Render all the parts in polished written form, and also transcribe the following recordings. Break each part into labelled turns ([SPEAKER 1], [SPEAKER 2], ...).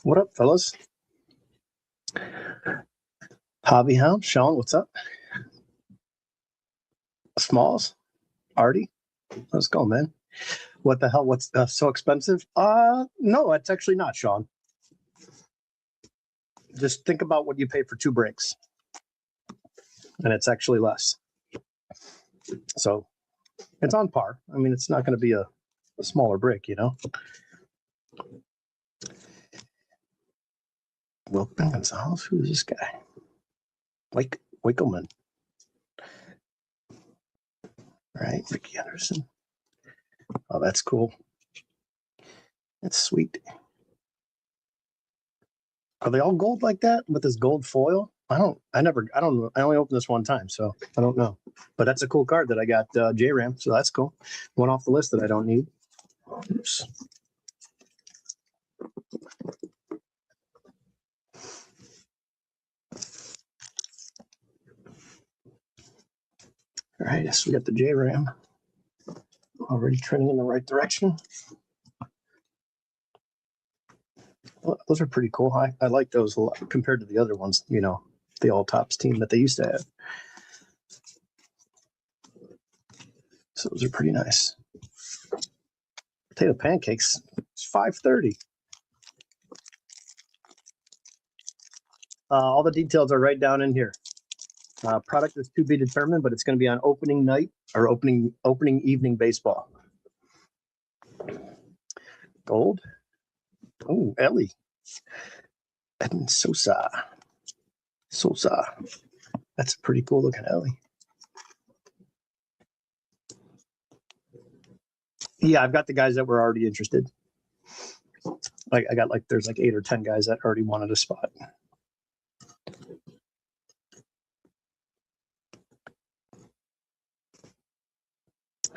[SPEAKER 1] What up, fellas? Hobby Hound, Sean, what's up? Smalls, Artie, let's go, man. What the hell? What's so expensive? No, it's actually not, Sean. Just think about what you pay for 2 breaks, and it's actually less. So it's on par. I mean, it's not going to be a smaller break, you know. Wilton Gonzalez, who is this guy? Wickelman. Right, Ricky Anderson. Oh, that's cool. That's sweet. Are they all gold like that with this gold foil? I don't know. I only opened this one time, so I don't know. But that's a cool card that I got J-Ram, so that's cool. One off the list that I don't need. Oops. All right, yes, we got the J-Ram. Already trending in the right direction. Well, those are pretty cool. I like those a lot compared to the other ones, you know, the all tops team that they used to have. So those are pretty nice. Potato pancakes, it's $5.30. All the details are right down in here. Product is to be determined, but it's going to be on opening night or opening evening baseball. Gold. Oh, Ellie. Edmund Sosa. That's a pretty cool looking Ellie. Yeah, I've got the guys that were already interested. I got there's 8 or 10 guys that already wanted a spot.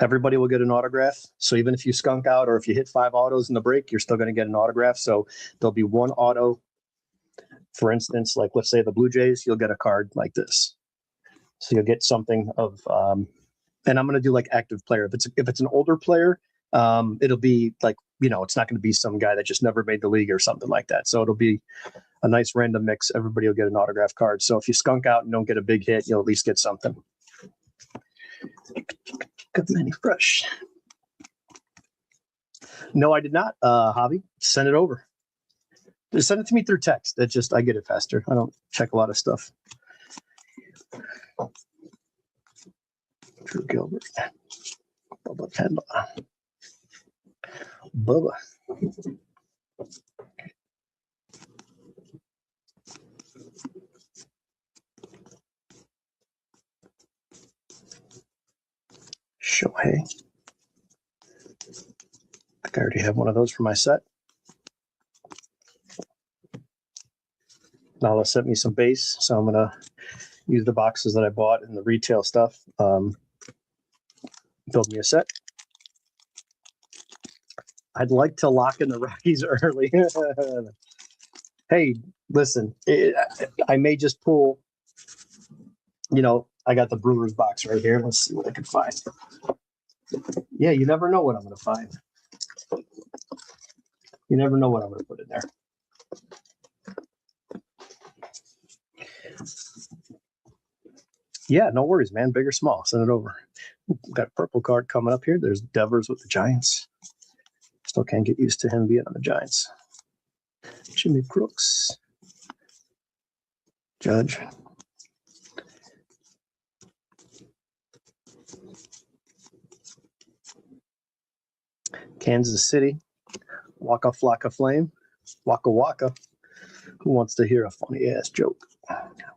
[SPEAKER 1] Everybody will get an autograph. So even if you skunk out or if you hit 5 autos in the break, you're still going to get an autograph. So there'll be 1 auto. For instance, like let's say the Blue Jays, you'll get a card like this. So you'll get something of, and I'm going to do like active player. If it's an older player, it'll be like, you know, it's not going to be some guy that just never made the league or something like that. So it'll be a nice random mix. Everybody will get an autograph card. So if you skunk out and don't get a big hit, you'll at least get something. Good many fresh. No, I did not. Hobby, send it over. Just send it to me through text. I get it faster. I don't check a lot of stuff. Drew Gilbert. Bubba Tendler. Bubba. Shohei. I think I already have one of those for my set. Nala sent me some base, so I'm gonna use the boxes that I bought in the retail stuff. Build me a set. I'd like to lock in the Rockies early. Hey, listen, I may just pull, I got the Brewers box right here. Let's see what I can find. Yeah, you never know what I'm going to find. You never know what I'm going to put in there. Yeah, no worries, man. Big or small, send it over. Got a purple card coming up here. There's Devers with the Giants. Still can't get used to him being on the Giants. Jimmy Brooks. Judge. Kansas City. Waka Flocka Flame. Waka Waka. Who wants to hear a funny ass joke?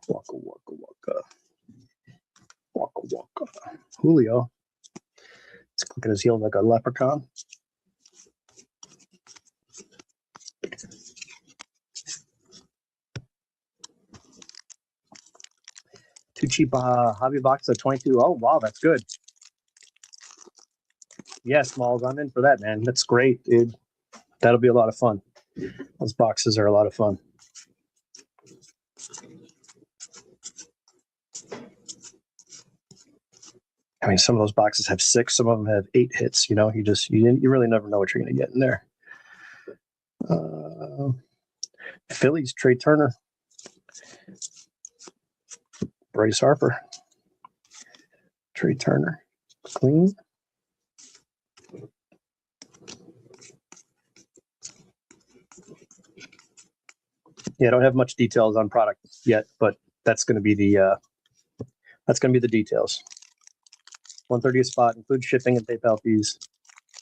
[SPEAKER 1] Waka Waka Waka. Waka Waka. Julio. He's clicking his heel like a leprechaun. Too cheap hobby box at 22. Oh, wow, that's good. Yeah, Smalls, I'm in for that, man. That's great, dude. That'll be a lot of fun. Those boxes are a lot of fun. I mean, some of those boxes have 6, some of them have 8 hits. You really never know what you're going to get in there. Phillies, Trey Turner, Bryce Harper, Trey Turner, clean. Yeah, I don't have much details on product yet, but that's going to be the details. 130th spot includes shipping and PayPal fees.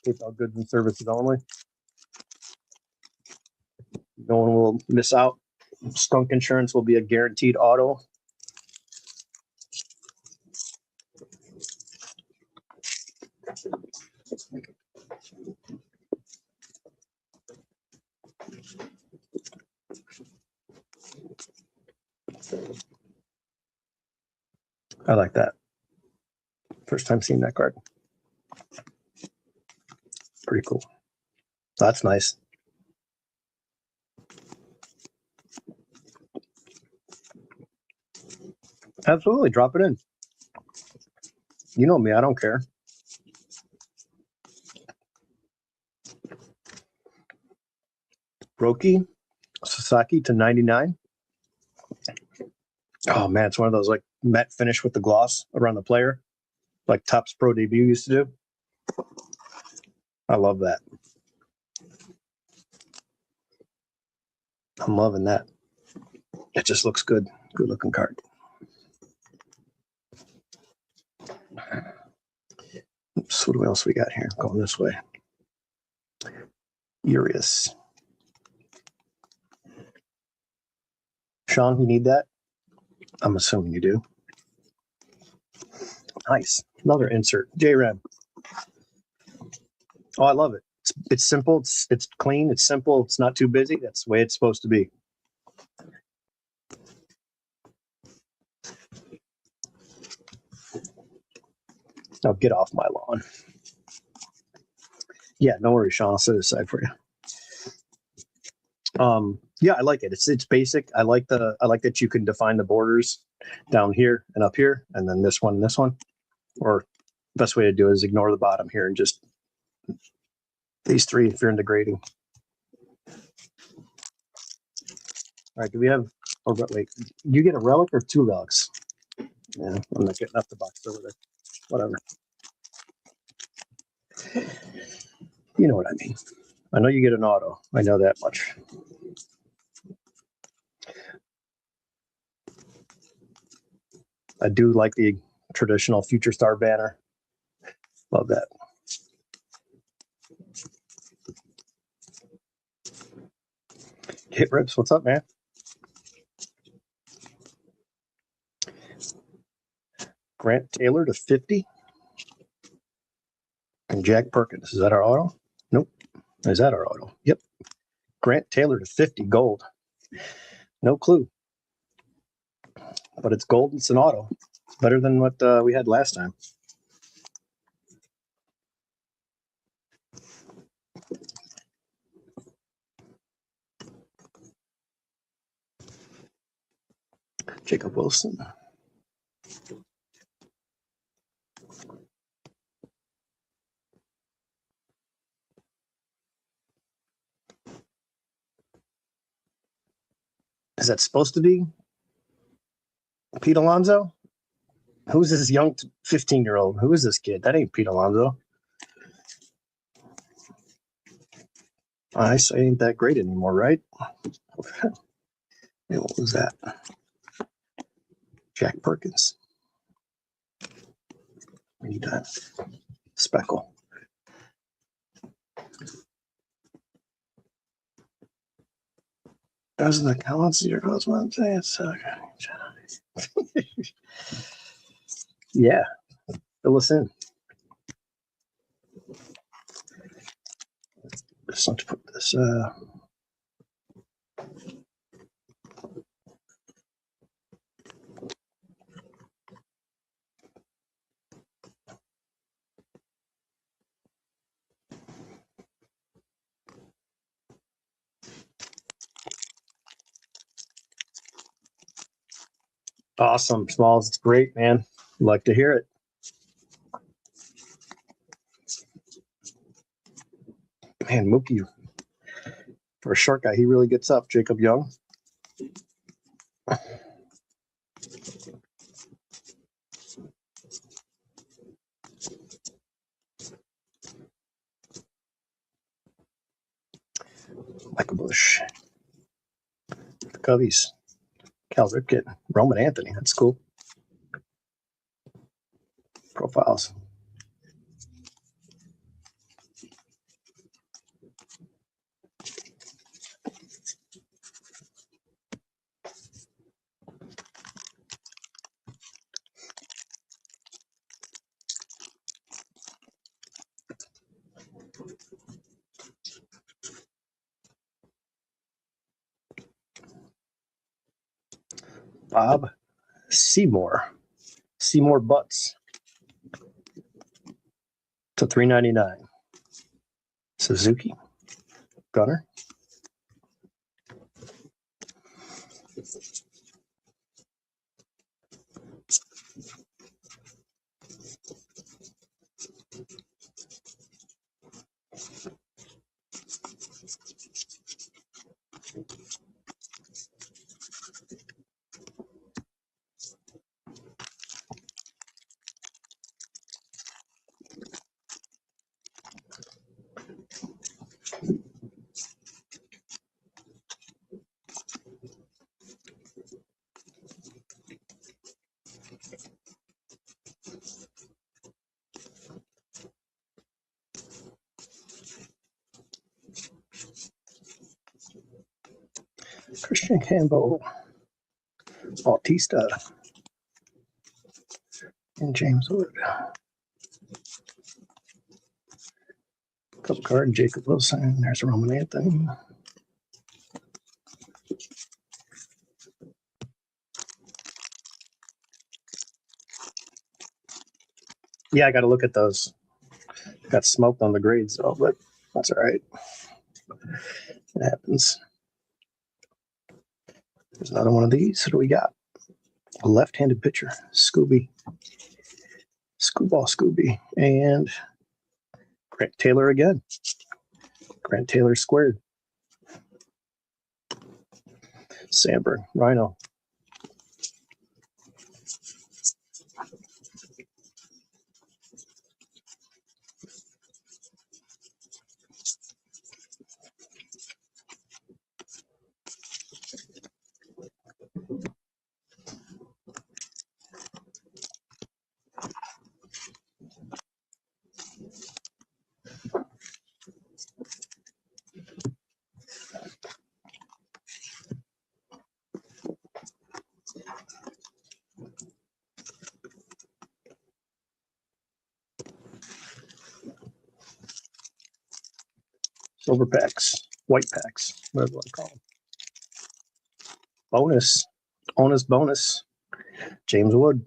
[SPEAKER 1] PayPal goods and services only. No one will miss out. Skunk insurance will be a guaranteed auto. I like that. First time seeing that card. Pretty cool. That's nice. Absolutely. Drop it in. You know me. I don't care. Roki Sasaki to 99. Oh, man. It's one of those like matte finish with the gloss around the player, like Topps Pro Debut used to do. I love that. I'm loving that. It just looks good. Good looking card. Oops, what else we got here? Going this way. Urias. Sean, you need that? I'm assuming you do. Nice. Another insert. J-Ram. Oh, I love it. It's simple. It's clean. It's simple. It's not too busy. That's the way it's supposed to be. Now get off my lawn. Yeah, no worries, Sean. I'll set it aside for you. Yeah, I like it. It's basic. I like that you can define the borders down here and up here, and then this one and this one. Or best way to do it is ignore the bottom here and just these 3 if you're into grading. All right, do we have? Oh, wait, you get a relic or 2 relics? Yeah, I'm not getting up the box over there. Whatever. You know what I mean. I know you get an auto. I know that much. I do like the traditional Future Star banner. Love that. Hit Rips, what's up, man? Grant Taylor to 50. And Jack Perkins. Is that our auto? Nope. Is that our auto? Yep. Grant Taylor to 50 gold. No clue. But it's gold. It's an auto. It's better than what we had last time. Jacob Wilson. Is that supposed to be Pete Alonso? Who's this young 15-year-old? Who is this kid? That ain't Pete Alonso. I say ain't that great anymore, right? Hey, what was that? Jack Perkins. We need that. Speckle. Doesn't the comments your goes what I'm saying? So, yeah, fill us in. Just want to put this. Awesome, Smalls. It's great, man. Like to hear it. Man, Mookie, for a short guy, he really gets up. Jacob Young. Michael Bush. The Cubbies. Cal Ripken. Roman Anthony. That's cool. Profiles. Bob Seymour. Seymour Butts to $3.99. Suzuki. Gunner. Christian Campbell. Bautista. And James Wood. Cup card, Jacob Wilson. There's Roman Anthony. Yeah, I got to look at those. Got smoked on the grades, though, but that's all right. It happens. There's another one of these. What do we got? A left-handed pitcher, Scooby. Scooby. And Grant Taylor again. Grant Taylor squared. Sandberg, Rhino. Silver packs, white packs, whatever you want to call them. Bonus. James Wood,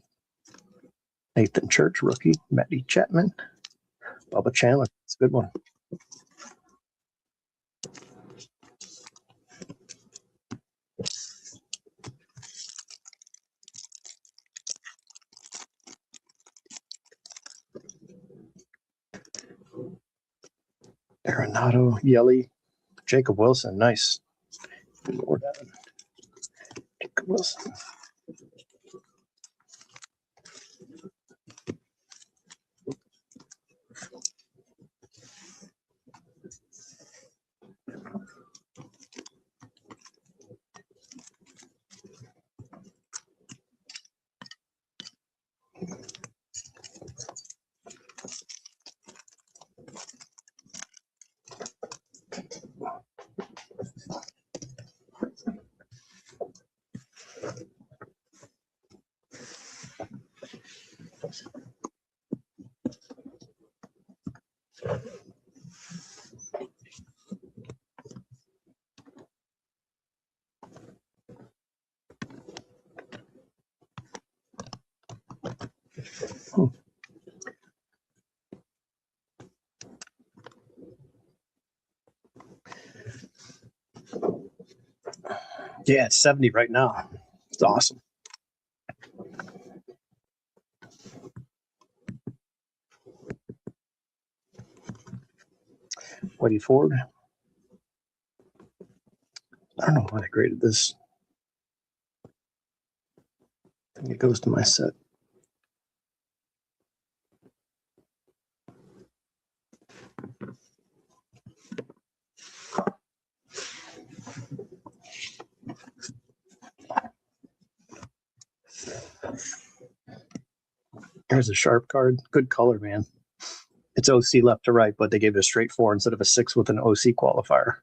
[SPEAKER 1] Nathan Church, rookie, Matty Chapman, Bubba Chandler. It's a good one. Arenado, Yelly, Jacob Wilson. Nice. More down. Jacob Wilson. Yeah, it's 70 right now. It's awesome. Whitey Ford. I don't know why I graded this. I think it goes to my set. Here's a sharp card. Good color, man. It's OC left to right, but they gave it a straight 4 instead of a 6 with an OC qualifier.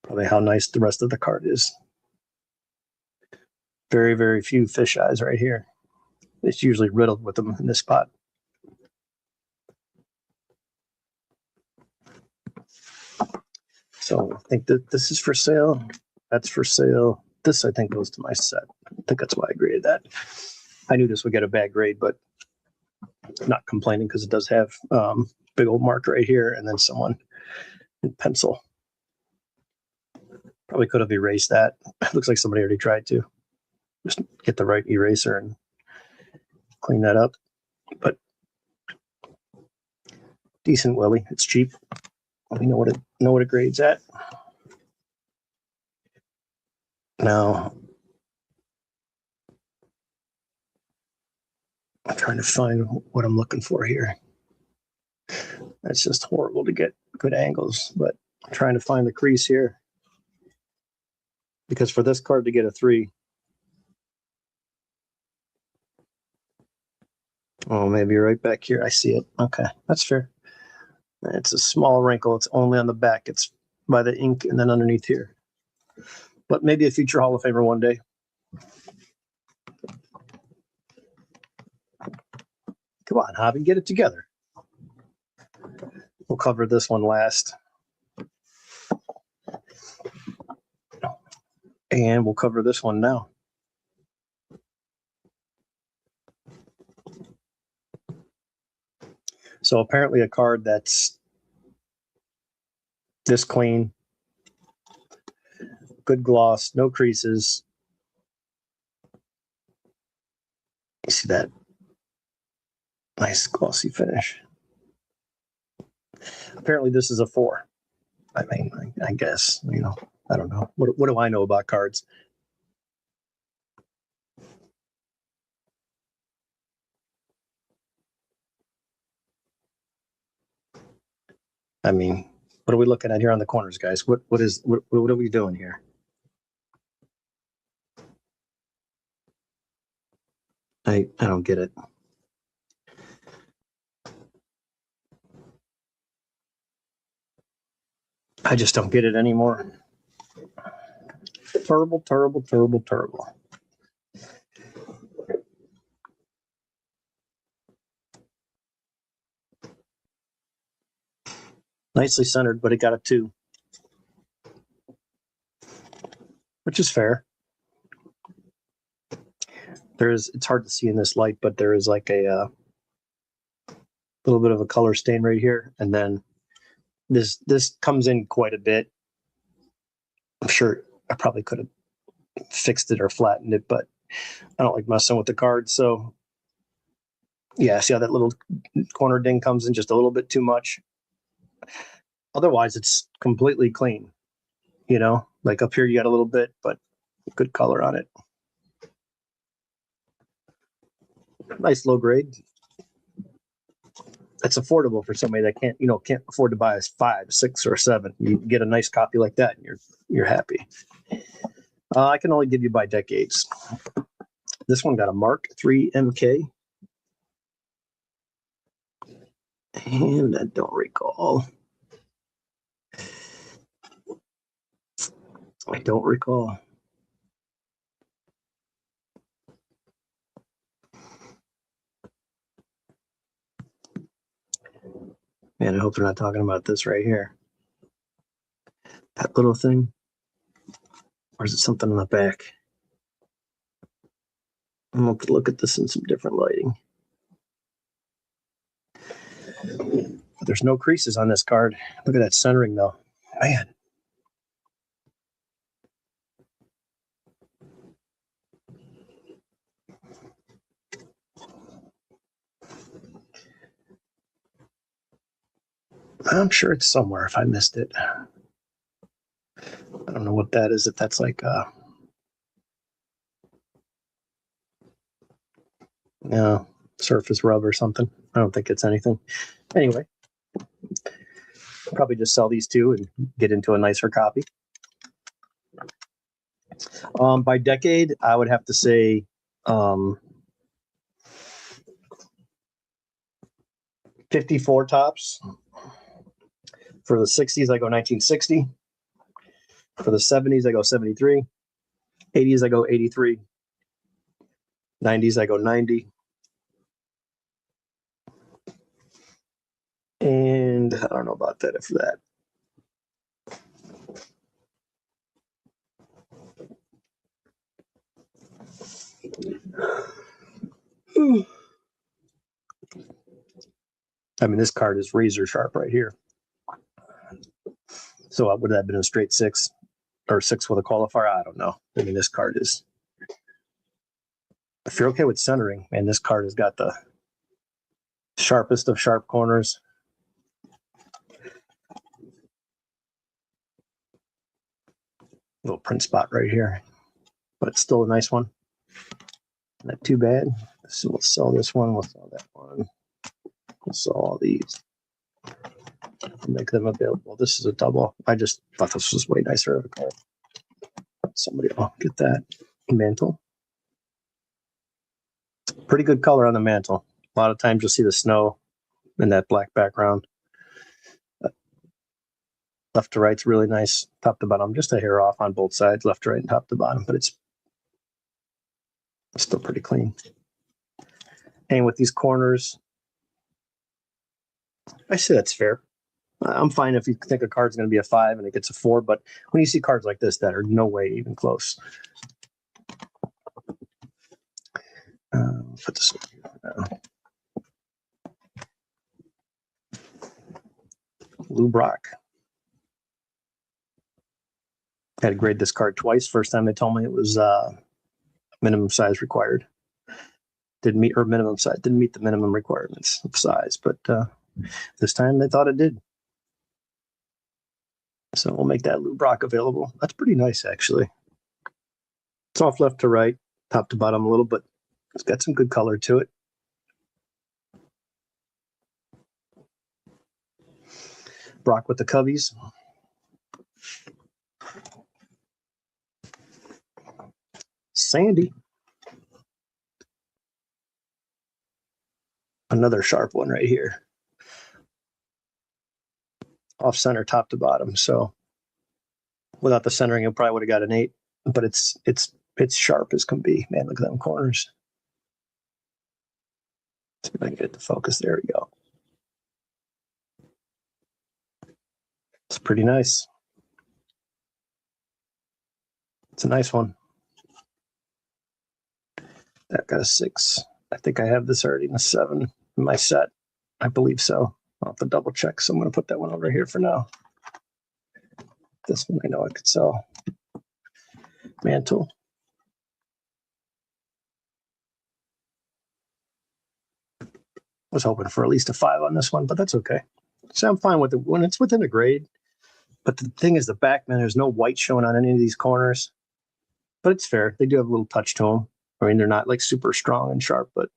[SPEAKER 1] Probably how nice the rest of the card is. Very, very few fish eyes right here. It's usually riddled with them in this spot. So I think that this is for sale. That's for sale. This, I think, goes to my set. I think that's why I graded that. I knew this would get a bad grade, but not complaining because it does have big old mark right here and then someone in pencil. Probably could have erased that. Looks like somebody already tried to. Just get the right eraser and clean that up. But decent Willie. It's cheap. We know what it grades at. Now I'm trying to find what I'm looking for here. It's just horrible to get good angles, but I'm trying to find the crease here. Because for this card to get a 3, oh, maybe right back here. I see it. Okay, that's fair. It's a small wrinkle. It's only on the back. It's by the ink and then underneath here. But maybe a future Hall of Famer one day. Come on, Hobby, get it together. We'll cover this one last. And we'll cover this one now. So apparently a card that's this clean, good gloss, no creases. You see that nice glossy finish. Apparently this is a 4. I mean, I guess, I don't know. What do I know about cards? I mean, what are we looking at here on the corners, guys? What are we doing here? I don't get it. I just don't get it anymore. Terrible. Nicely centered, but it got a 2, which is fair. It's hard to see in this light, but there is like a little bit of a color stain right here, and then this comes in quite a bit. I'm sure I probably could have fixed it or flattened it, but I don't like messing with the cards. So yeah, see how that little corner ding comes in just a little bit too much. Otherwise, it's completely clean. Like up here you got a little bit, but good color on it. Nice low grade. It's affordable for somebody that can't afford to buy a 5, 6, or 7. You get a nice copy like that, and you're happy. I can only give you by decades. This one got a Mark III MK, and I don't recall. Man, I hope they're not talking about this right here. That little thing. Or is it something on the back? I'm going to look at this in some different lighting. There's no creases on this card. Look at that centering, though. Man. I'm sure it's somewhere if I missed it. I don't know what that is, if that's like surface rub or something. I don't think it's anything. Anyway, probably just sell these two and get into a nicer copy. By decade, I would have to say 54 tops. For the 60s, I go 1960. For the 70s, I go 73. 80s, I go 83. 90s, I go 90. And I don't know about that after that. I mean, this card is razor sharp right here. So would that have been a straight 6 or 6 with a qualifier? I don't know. I mean, this card is, if you're okay with centering, man, this card has got the sharpest of sharp corners. Little print spot right here, but it's still a nice one. Not too bad. So we'll sell this one. We'll sell that one. We'll sell all these. Make them available. This is a double. I just thought this was way nicer of a card. Somebody will get that. Mantle. Pretty good color on the mantle. A lot of times you'll see the snow in that black background. Left to right's really nice. Top to bottom, just a hair off on both sides, left to right and top to bottom, but it's still pretty clean. And with these corners, I say that's fair. I'm fine if you think a card's going to be a 5 and it gets a 4, but when you see cards like this that are no way even close. Put this in here. Lou Brock. I had to grade this card twice. First time they told me it was minimum size required. Didn't meet the minimum requirements of size, but this time they thought it did. So we'll make that Lou Brock available. That's pretty nice, actually. It's off left to right, top to bottom a little, but it's got some good color to it. Brock with the Cubbies. Sandy. Another sharp one right here. Off center, top to bottom. So without the centering, it probably would have got an 8, but it's sharp as can be. Man, look at them corners. See if I can get it to focus. There we go. It's pretty nice. It's a nice one. That got a 6. I think I have this already in a 7 in my set. I believe so. I'll have to double check. So I'm going to put that one over here for now. This one I know I could sell. Mantle. Was hoping for at least a 5 on this one, but that's okay. So I'm fine with it when it's within a grade. But the thing is, the back, man, there's no white showing on any of these corners. But it's fair. They do have a little touch to them. I mean, they're not like super strong and sharp, but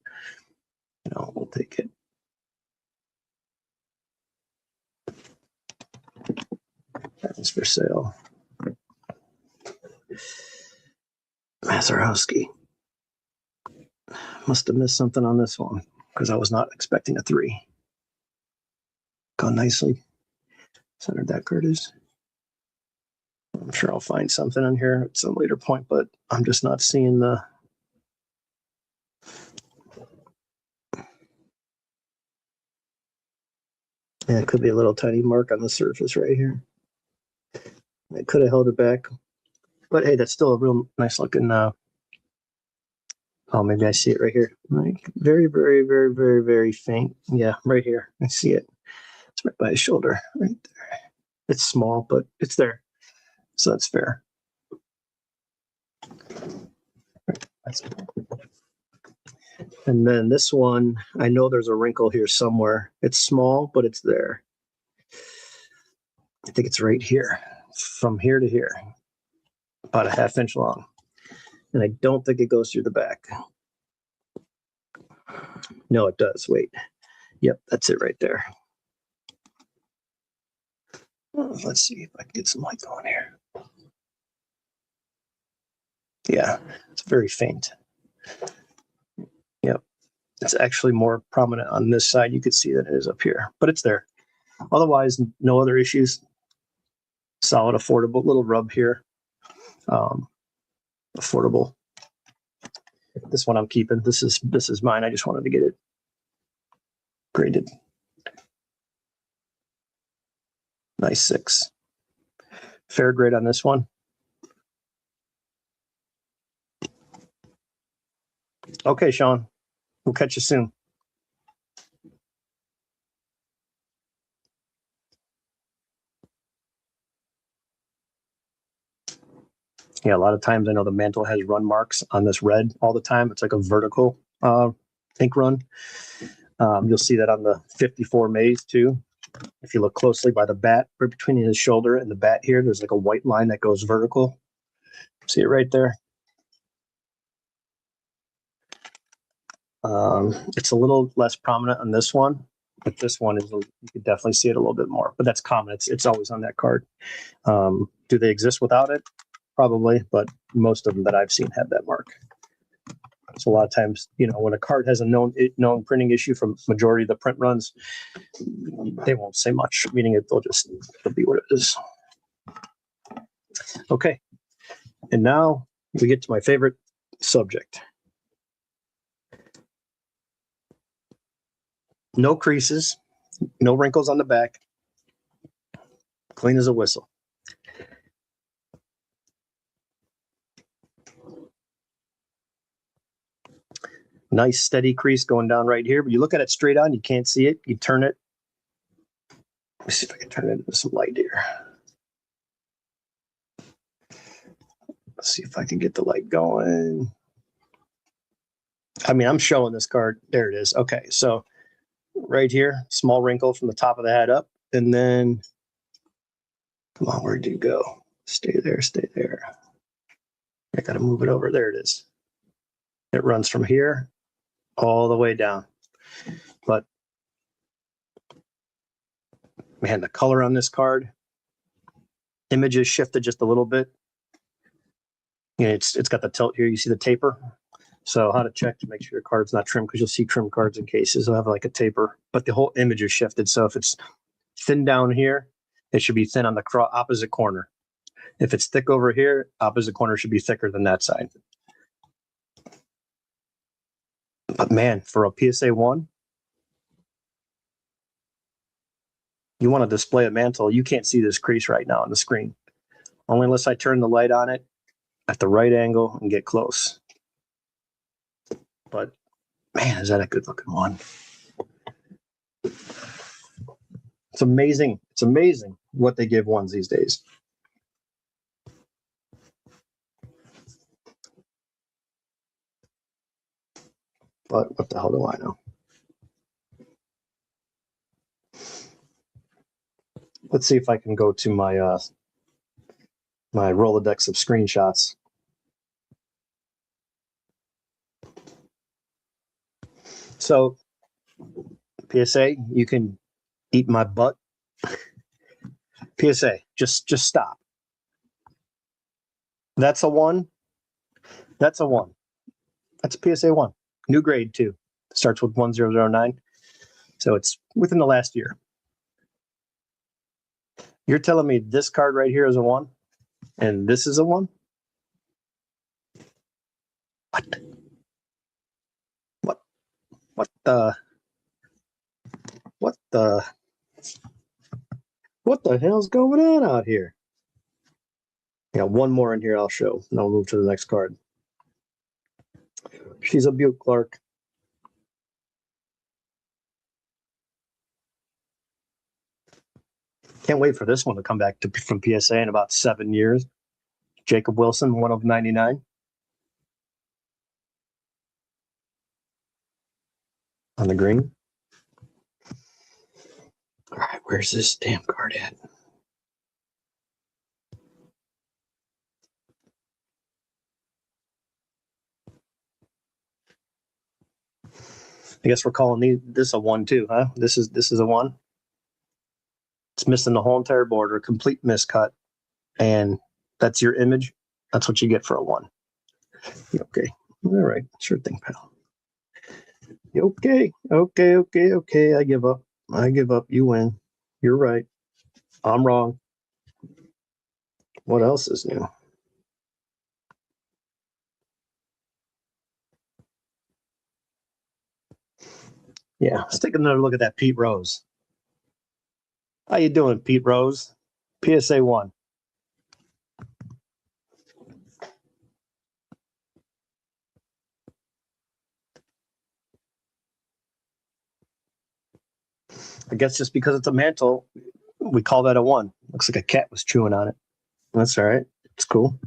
[SPEAKER 1] you know, we'll take it. That is for sale. Mazarowski. Must have missed something on this one because I was not expecting a 3. Gone nicely. Centered that card is. I'm sure I'll find something on here at some later point, but I'm just not seeing the. Yeah, it could be a little tiny mark on the surface right here. I could have held it back, but hey, that's still a real nice looking. Oh, maybe I see it right here. Like very, very, very, very, very faint. Yeah, right here. I see it. It's right by his shoulder, right there. It's small, but it's there, so that's fair. That's cool. And then this one, I know there's a wrinkle here somewhere. It's small, but it's there. I think it's right here, from here to here, about a 1/2 inch long. And I don't think it goes through the back. No, it does. Wait. Yep, that's it right there. Let's see if I can get some light going here. Yeah, it's very faint. Yep. It's actually more prominent on this side. You could see that it is up here, but it's there. Otherwise, no other issues. Solid, affordable, little rub here. Affordable. This one I'm keeping. This is mine. I just wanted to get it graded. Nice 6. Fair grade on this one. Okay, Sean. We'll catch you soon. Yeah, a lot of times I know the mantle has run marks on this red all the time. It's like a vertical ink run. You'll see that on the 54 Maze too. If you look closely by the bat, right between his shoulder and the bat here, there's like a white line that goes vertical. See it right there? It's a little less prominent on this one, but this one is, you can definitely see it a little bit more, but that's common. It's always on that card. Do they exist without it? Probably, but most of them that I've seen have that mark. So a lot of times, you know, when a card has a known printing issue from majority of the print runs, they won't say much, meaning it'll be what it is. Okay. And now we get to my favorite subject. No creases, no wrinkles on the back, clean as a whistle. Nice steady crease going down right here, but you look at it straight on, you can't see it. You turn it. Let me see if I can turn it into some light here. Let's see if I can get the light going. I mean, I'm showing this card. There it is. Okay, so right here, small wrinkle from the top of the head up, and then, come on, where'd you go? Stay there, stay there. I got to move it over. There it is. It runs from here all the way down. But man, the color on this card, images shifted just a little bit. You know, it's got the tilt here. You see the taper. So how to check to make sure your card's not trimmed, because you'll see trim cards in cases. They'll have like a taper, but the whole image is shifted. So if it's thin down here, it should be thin on the opposite corner. If it's thick over here, opposite corner should be thicker than that side. But man, for a PSA 1, you want to display a mantle, you can't see this crease right now on the screen. Only unless I turn the light on it at the right angle and get close. But man, is that a good looking one. It's amazing. It's amazing what they give ones these days. But what the hell do I know? Let's see if I can go to my my Rolodex of screenshots. So, PSA, you can eat my butt. PSA, just stop. That's a 1. That's a 1. That's a PSA 1. New grade too. Starts with 1009. So it's within the last year. You're telling me this card right here is a 1 and this is a 1? What the hell's going on out here? Yeah, one more in here I'll show, and I'll move to the next card. She's a Butte Clark. Can't wait for this one to come back from PSA in about 7 years. Jacob Wilson, 1 of 99. On the green. All right, where's this damn card at? I guess we're calling this a 1 too, huh? This is a 1. It's missing the whole entire border, complete miscut, and that's your image. That's what you get for a 1. Okay, all right, sure thing, pal. Okay. I give up. You win. You're right. I'm wrong. What else is new? Yeah, let's take another look at that Pete Rose. How you doing, Pete Rose? PSA 1. I guess just because it's a mantle, we call that a 1. Looks like a cat was chewing on it. That's all right. It's cool.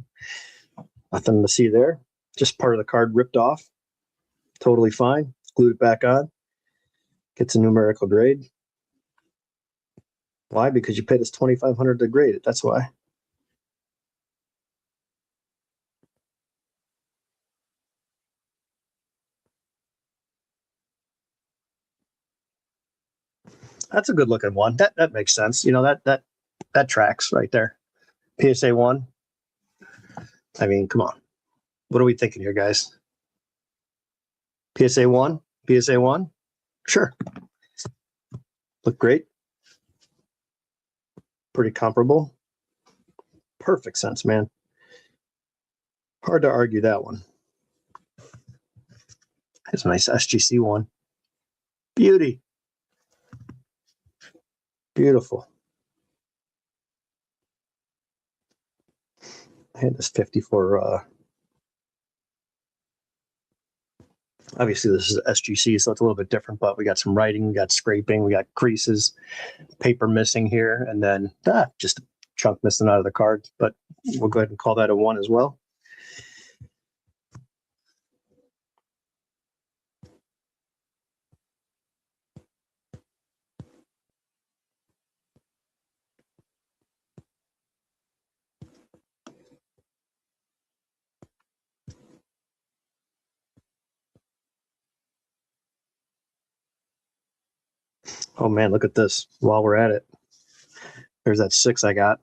[SPEAKER 1] Nothing to see there. Just part of the card ripped off. Totally fine. Glued it back on. Gets a numerical grade. Why? Because you paid us $2,500 to grade it. That's why. That's a good looking one. That makes sense. You know, that tracks right there. PSA 1. I mean, come on. What are we thinking here, guys? PSA 1? PSA 1? Sure. Look great. Pretty comparable. Perfect sense, man. Hard to argue that one. It's a nice SGC one. Beauty. Beautiful. I had this 54. Obviously, this is SGC, so it's a little bit different, but we got some writing, we got scraping, we got creases, paper missing here, and then just a chunk missing out of the card. But we'll go ahead and call that a 1 as well. Oh man, look at this. While we're at it, there's that 6 I got.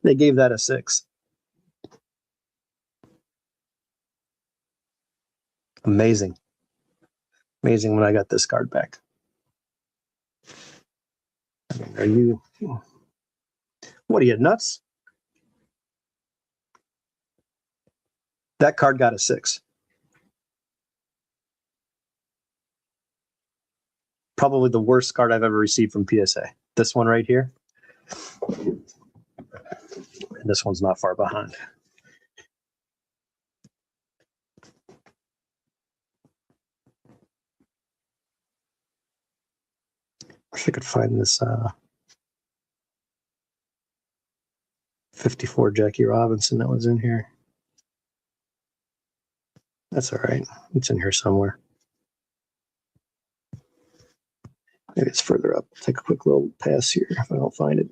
[SPEAKER 1] They gave that a 6. Amazing. Amazing when I got this card back. I mean, what are you, nuts? That card got a 6. Probably the worst card I've ever received from PSA. This one right here. And this one's not far behind. Wish I could find this 54 Jackie Robinson that was in here. That's all right. It's in here somewhere. Maybe it's further up. Take a quick little pass here if I don't find it.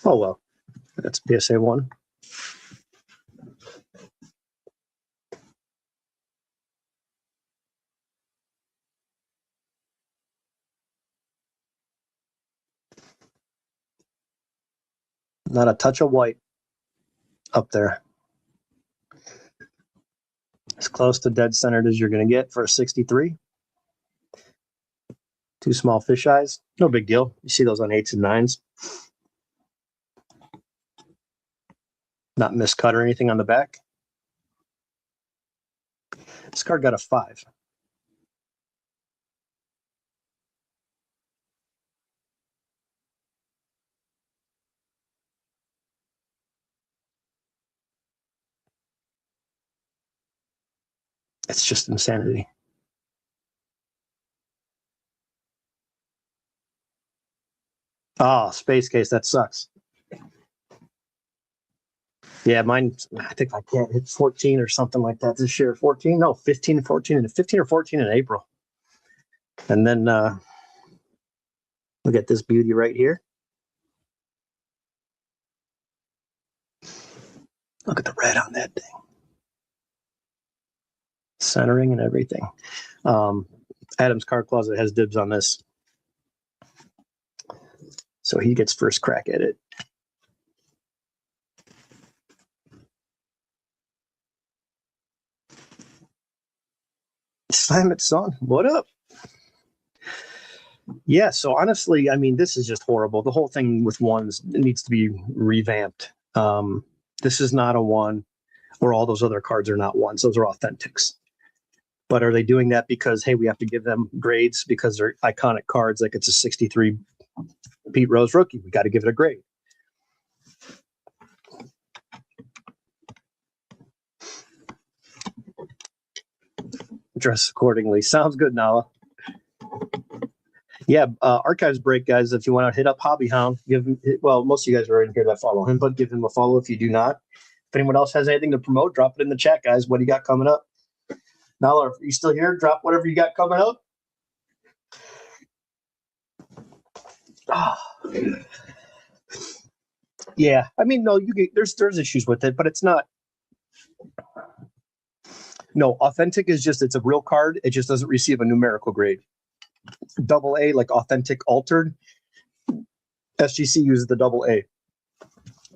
[SPEAKER 1] Oh, well, that's PSA 1. Not a touch of white up there. As close to dead centered as you're going to get for a 63. 2 small fish eyes. No big deal. You see those on 8s and 9s. Not miscut or anything on the back. This card got a 5. It's just insanity. Oh, space case. That sucks. Yeah, mine, I think I can't hit 14 or something like that this year. 14? No, 15, 14, and 15 or 14 in April. And then look at this beauty right here. Look at the red on that thing. Centering and everything. Adam's Card Closet has dibs on this. So he gets first crack at it. Slam it, son. What up? Yeah, so honestly, I mean, this is just horrible. The whole thing with ones needs to be revamped. This is not a 1, or all those other cards are not 1s. Those are authentics. But are they doing that because, hey, we have to give them grades because they're iconic cards, like it's a 63 Pete Rose rookie? We got to give it a grade. Dress accordingly. Sounds good, Nala. Yeah, archives break, guys. If you want to hit up Hobby Hound, give him, well, most of you guys are already here that follow him, but give him a follow if you do not. If anyone else has anything to promote, drop it in the chat, guys. What do you got coming up? Nala, are you still here? Drop whatever you got coming up. Oh. Yeah, I mean, no, you get, there's issues with it, but it's not. No, authentic is just, it's a real card. It just doesn't receive a numerical grade. AA, like authentic altered. SGC uses the AA.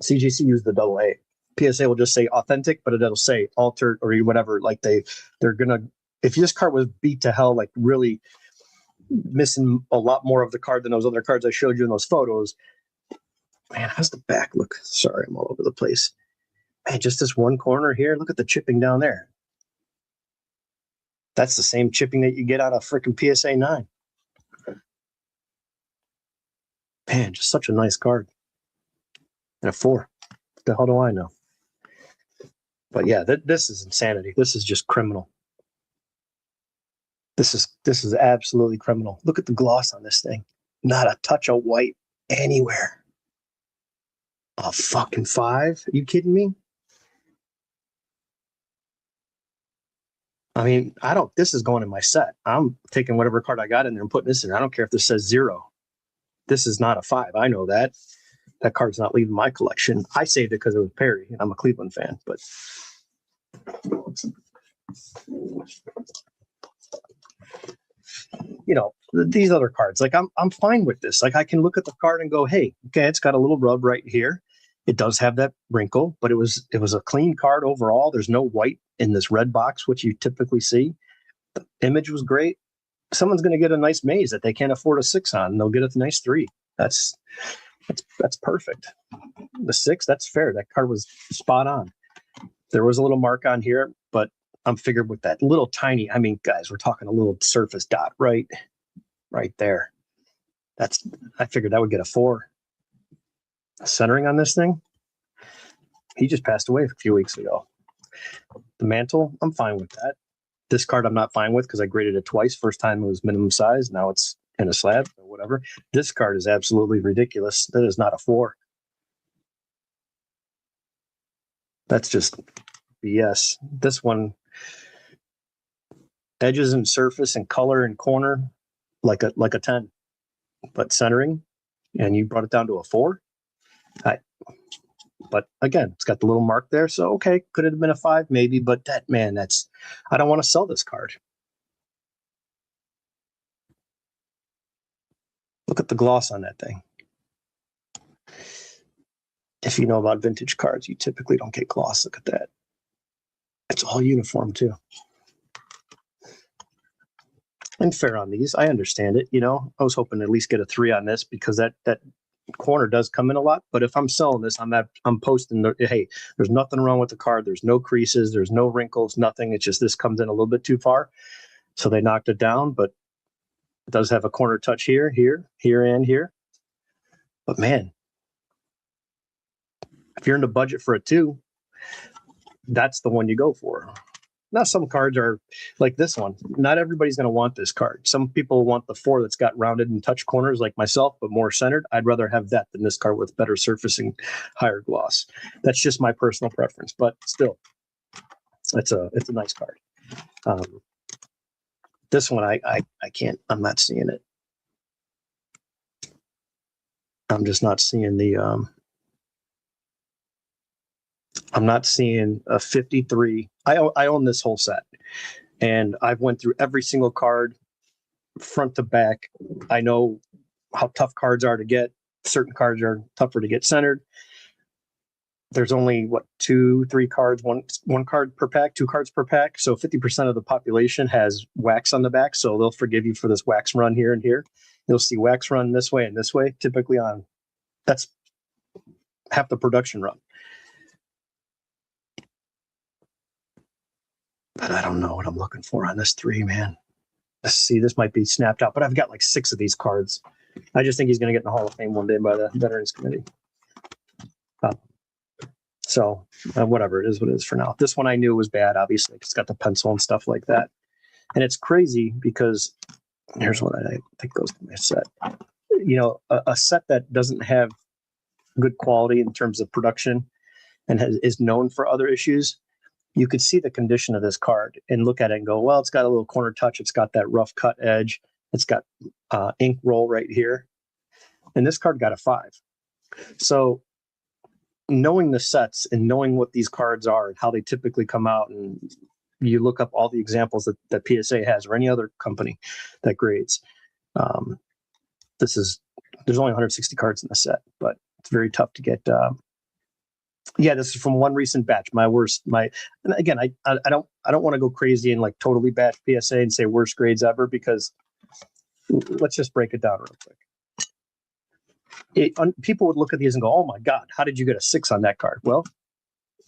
[SPEAKER 1] CGC uses the AA. PSA will just say authentic, but it'll say altered or whatever. Like they're gonna, if this card was beat to hell, like really missing a lot more of the card than those other cards I showed you in those photos. Man, how's the back look? Sorry, I'm all over the place. Man, just this one corner here. Look at the chipping down there. That's the same chipping that you get out of freaking PSA 9. Man, just such a nice card. And a 4. What the hell do I know? But yeah, this is insanity. This is just criminal. This is absolutely criminal. Look at the gloss on this thing. Not a touch of white anywhere. A fucking 5? Are you kidding me? I mean, this is going in my set. I'm taking whatever card I got in there and putting this in. I don't care if this says 0. This is not a 5. I know that. That card's not leaving my collection. I saved it because it was Perry, and I'm a Cleveland fan. But you know, these other cards, like I'm fine with this. Like I can look at the card and go, hey, okay, it's got a little rub right here. It does have that wrinkle, but it was a clean card overall. There's no white in this red box, which you typically see. The image was great. Someone's going to get a nice maze that they can't afford a 6 on, and they'll get a nice 3. That's perfect. The 6, that's fair. That card was spot on. There was a little mark on here, but I'm figured with that little tiny, I mean, guys, we're talking a little surface dot right there. I figured that would get a 4. Centering on this thing, he just passed away a few weeks ago. The mantle, I'm fine with that. This card I'm not fine with because I graded it twice. First time it was minimum size. Now it's in a slab or whatever. This card is absolutely ridiculous. That is not a 4. That's just BS. This one, edges and surface and color and corner, like a 10. But centering, and you brought it down to a 4. But again, it's got the little mark there. So, okay, could it have been a 5? Maybe. But I don't want to sell this card. Look at the gloss on that thing. If you know about vintage cards, you typically don't get gloss. Look at that. It's all uniform too. And fair on these. I understand it. I was hoping to at least get a 3 on this because that corner does come in a lot. But if I'm selling this, I'm posting hey, there's nothing wrong with the card. There's no creases. There's no wrinkles, nothing. It's just this comes in a little bit too far. So they knocked it down, but it does have a corner touch here, and here. But man, if you're in the budget for a 2, that's the one you go for. Now, some cards are like this one. Not everybody's going to want this card. Some people want the 4 that's got rounded and touch corners like myself, but more centered. I'd rather have that than this card with better surfacing, higher gloss. That's just my personal preference, but still, it's a nice card. This one, I can't. I'm not seeing it. I'm just not seeing the. I'm not seeing a 53. I own this whole set, and I've went through every single card, front to back. I know how tough cards are to get. Certain cards are tougher to get centered. There's only 2, 3 cards, one card per pack, 2 cards per pack. So 50% of the population has wax on the back. So they'll forgive you for this wax run here and here. You'll see wax run this way and this way. Typically that's half the production run. But I don't know what I'm looking for on this 3, man. Let's see, this might be snapped out, but I've got like 6 of these cards. I just think he's going to get in the Hall of Fame one day by the Veterans Committee. So whatever, it is what it is for now. This one I knew was bad, obviously. It's got the pencil and stuff like that. And it's crazy because here's what I think goes to my set. A set that doesn't have good quality in terms of production and is known for other issues, you could see the condition of this card and look at it and go, well, it's got a little corner touch. It's got that rough cut edge. It's got ink roll right here. And this card got a 5. So knowing the sets and knowing what these cards are and how they typically come out, and you look up all the examples that PSA has or any other company that grades. There's only 160 cards in the set, but it's very tough to get. This is from one recent batch. And again, I don't want to go crazy and like totally batch PSA and say worst grades ever, because let's just break it down real quick. People would look at these and go, oh my God, how did you get a 6 on that card? Well,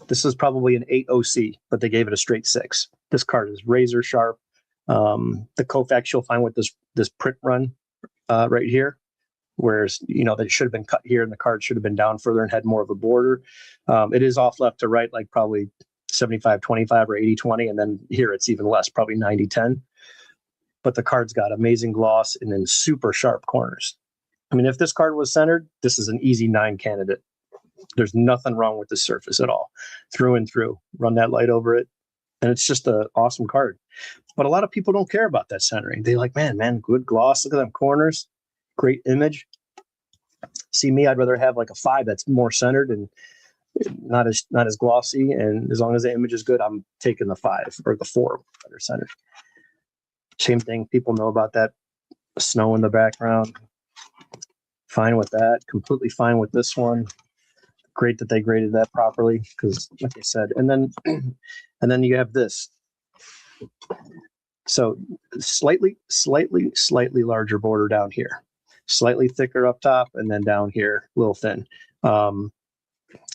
[SPEAKER 1] this is probably an 8 OC, but they gave it a straight 6. This card is razor sharp. The Koufax you'll find with this print run right here, whereas, that should have been cut here and the card should have been down further and had more of a border. It is off left to right, like probably 75-25 or 80-20. And then here it's even less, probably 90-10. But the card's got amazing gloss and then super sharp corners. I mean, if this card was centered, this is an easy 9 candidate. There's nothing wrong with the surface at all, through and through. Run that light over it, and it's just an awesome card. But a lot of people don't care about that centering. They like, man, good gloss. Look at them corners. Great image. See me, I'd rather have like a 5 that's more centered and not as glossy. And as long as the image is good, I'm taking the 5 or the 4 that are centered. Same thing. People know about that snow in the background. Fine with that. Completely fine with this one. Great that they graded that properly, because like I said, and then you have this. So slightly larger border down here, slightly thicker up top, and then down here, a little thin.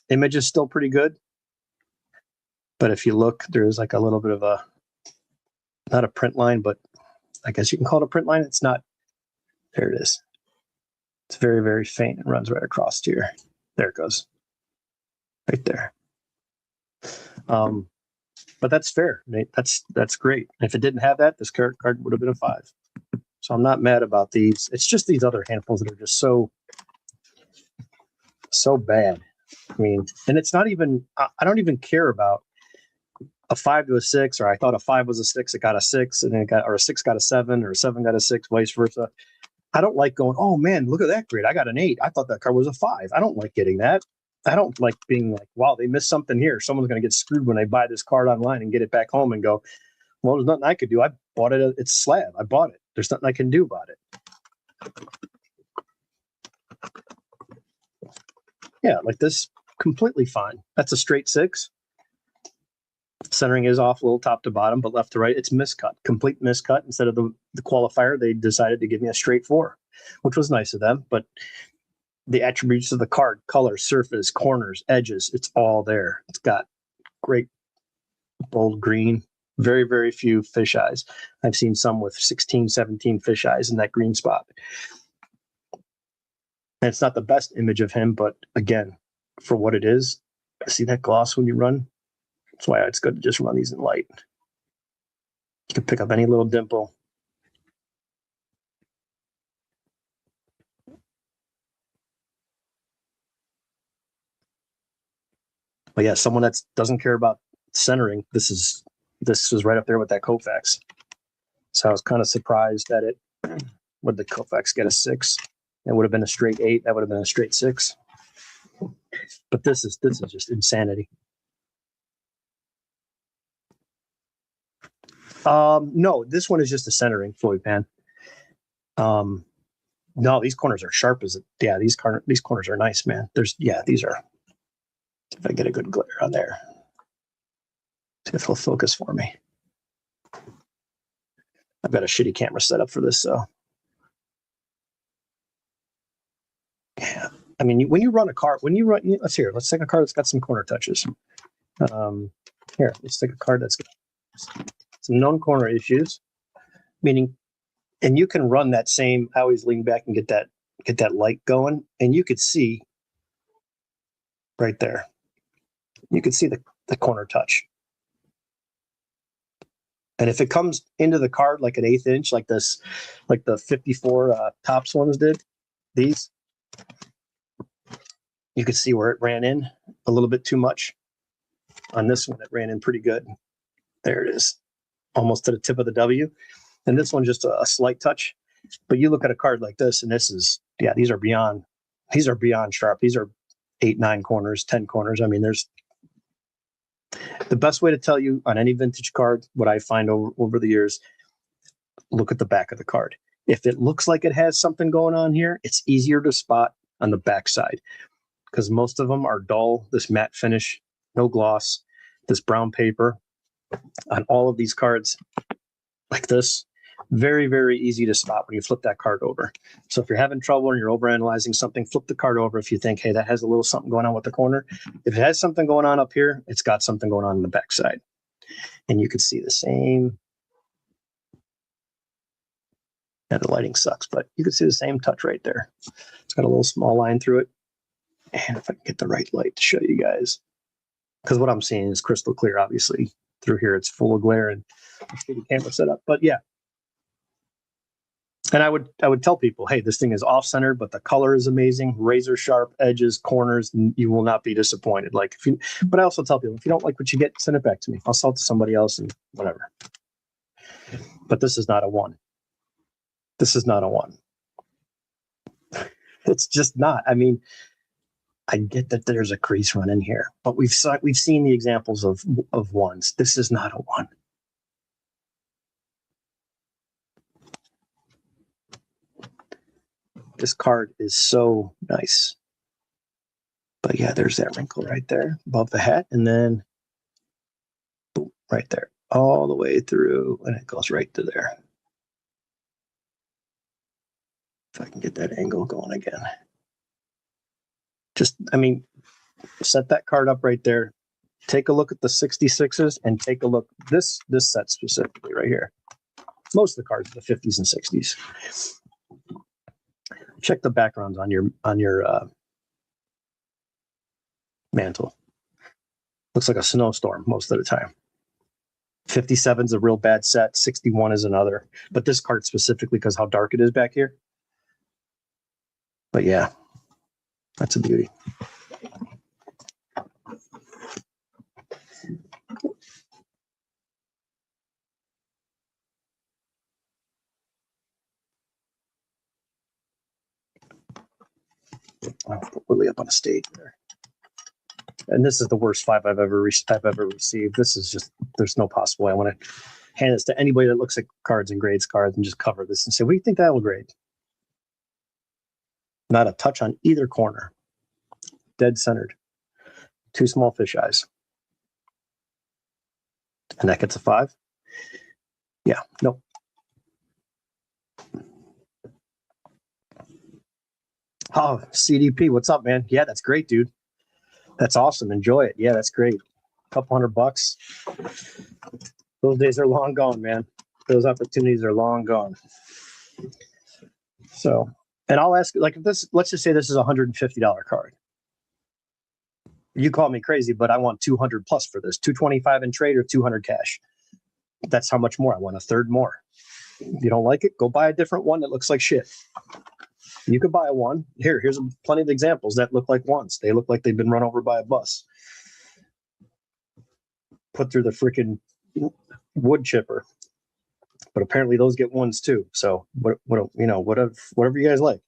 [SPEAKER 1] Image is still pretty good, but if you look, there's like a little bit of a, not a print line, but I guess you can call it a print line. It's not, there it is. It's very, very faint. It runs right across here. There it goes. Right there. But that's fair, Nate. That's great. If it didn't have that, this card would have been a 5. So I'm not mad about these. It's just these other handfuls that are just so bad. I mean, and it's not even, I don't even care about a 5 to a 6, or I thought a 5 was a 6, it got a 6, and then it got, or a 6 got a 7, or a 7 got a 6, vice versa. I don't like going, oh man, look at that grade. I got an 8. I thought that card was a 5. I don't like getting that. I don't like being like, wow, they missed something here. Someone's going to get screwed when they buy this card online and get it back home and go, well, there's nothing I could do. I bought it. It's a slab. I bought it. There's nothing I can do about it. Yeah, like this, completely fine. That's a straight 6. Centering is off a little top to bottom, but left to right, it's miscut, complete miscut. Instead of the qualifier, they decided to give me a straight 4, which was nice of them. But the attributes of the card, color, surface, corners, edges, it's all there. It's got great bold green, very, very few fish eyes. I've seen some with 16, 17 fish eyes in that green spot. And it's not the best image of him, but again, for what it is, see that gloss when you run? That's why it's good to just run these in light. You can pick up any little dimple. But yeah, someone that doesn't care about centering, this is right up there with that Koufax. So I was kind of surprised that it would the Koufax get a 6. It would have been a straight 8. That would have been a straight 6. But this is just insanity. No, this one is just a centering Floyd pan. No, these corners are sharp as it. Yeah, these corners are nice, man. These are. If I get a good glare on there, see if it'll focus for me. I've got a shitty camera set up for this, so yeah. I mean, when you run a card, let's take a card that's got some corner touches. Here, let's take a card that's got some known corner issues, meaning, and you can run that same. I always lean back and get that light going, and you could see right there. You could see the corner touch. And if it comes into the card like an 1/8 inch, like this, like the 54 Topps ones did, these, you could see where it ran in a little bit too much. On this one, it ran in pretty good. There it is, almost to the tip of the W. And this one, just a slight touch. But you look at a card like this, and this is, yeah, these are beyond sharp. These are 8, 9 corners, 10 corners. I mean, there's the best way to tell you on any vintage card, what I find over the years, look at the back of the card. If it looks like it has something going on here, it's easier to spot on the back side because most of them are dull, this matte finish, no gloss, this brown paper on all of these cards like this. Very, very easy to spot when you flip that card over. So if you're having trouble and you're overanalyzing something, flip the card over if you think, hey, that has a little something going on with the corner. If it has something going on up here, it's got something going on the back side. And you can see the same. Yeah, the lighting sucks, but you can see the same touch right there. It's got a little small line through it. And if I can get the right light to show you guys, because what I'm seeing is crystal clear, obviously. Through here, it's full of glare and the camera set up. But yeah. And I would tell people, hey, this thing is off center, but the color is amazing, razor sharp edges, corners. You will not be disappointed. But I also tell people, if you don't like what you get, send it back to me. I'll sell it to somebody else and whatever. But this is not a 1. This is not a 1. It's just not. I mean, I get that there's a crease run in here, but we've seen the examples of 1s. This is not a 1. This card is so nice. But yeah, there's that wrinkle right there above the hat. And then boom, right there. all the way through, and it goes right to there. If I can get that angle going again. Just, I mean, set that card up right there. Take a look at the 66s and take a look, this set specifically right here. Most of the cards are the 50s and 60s. Check the backgrounds on your mantle. Looks like a snowstorm most of the time. 57 is a real bad set. 61 is another. But this card specifically because how dark it is back here. But yeah, that's a beauty. I'll put Willie up on a stage there. And this is the worst 5 I've ever received. This is just, there's no possible way. I want to hand this to anybody that looks at cards and grades cards and just cover this and say, what do you think that will grade? Not a touch on either corner. Dead centered. 2 small fish eyes. And that gets a 5? Yeah, nope. Oh, CDP, what's up, man? Yeah, that's great, dude. That's awesome. Enjoy it. Yeah, that's great. Couple $100. Those days are long gone, man. Those opportunities are long gone. So, and I'll ask, like, if this, let's just say this is a $150 card. You call me crazy, but I want 200 plus for this. 225 in trade or 200 cash. That's how much more. I want a third more. If you don't like it, go buy a different one that looks like shit. You could buy one. Here's plenty of examples that look like ones. They look like they've been run over by a bus. Put through the freaking wood chipper. But apparently those get ones too. So whatever you guys like.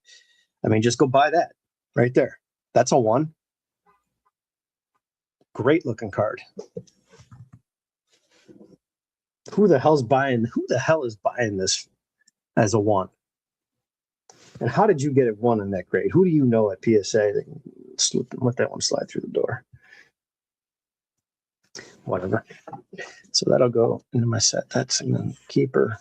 [SPEAKER 1] I mean, just go buy that right there. That's a 1. Great looking card. Who the hell is buying this as a 1? And how did you get it 1 in that grade? Who do you know at PSA that can let that one slide through the door? Whatever. So that'll go into my set. That's a keeper.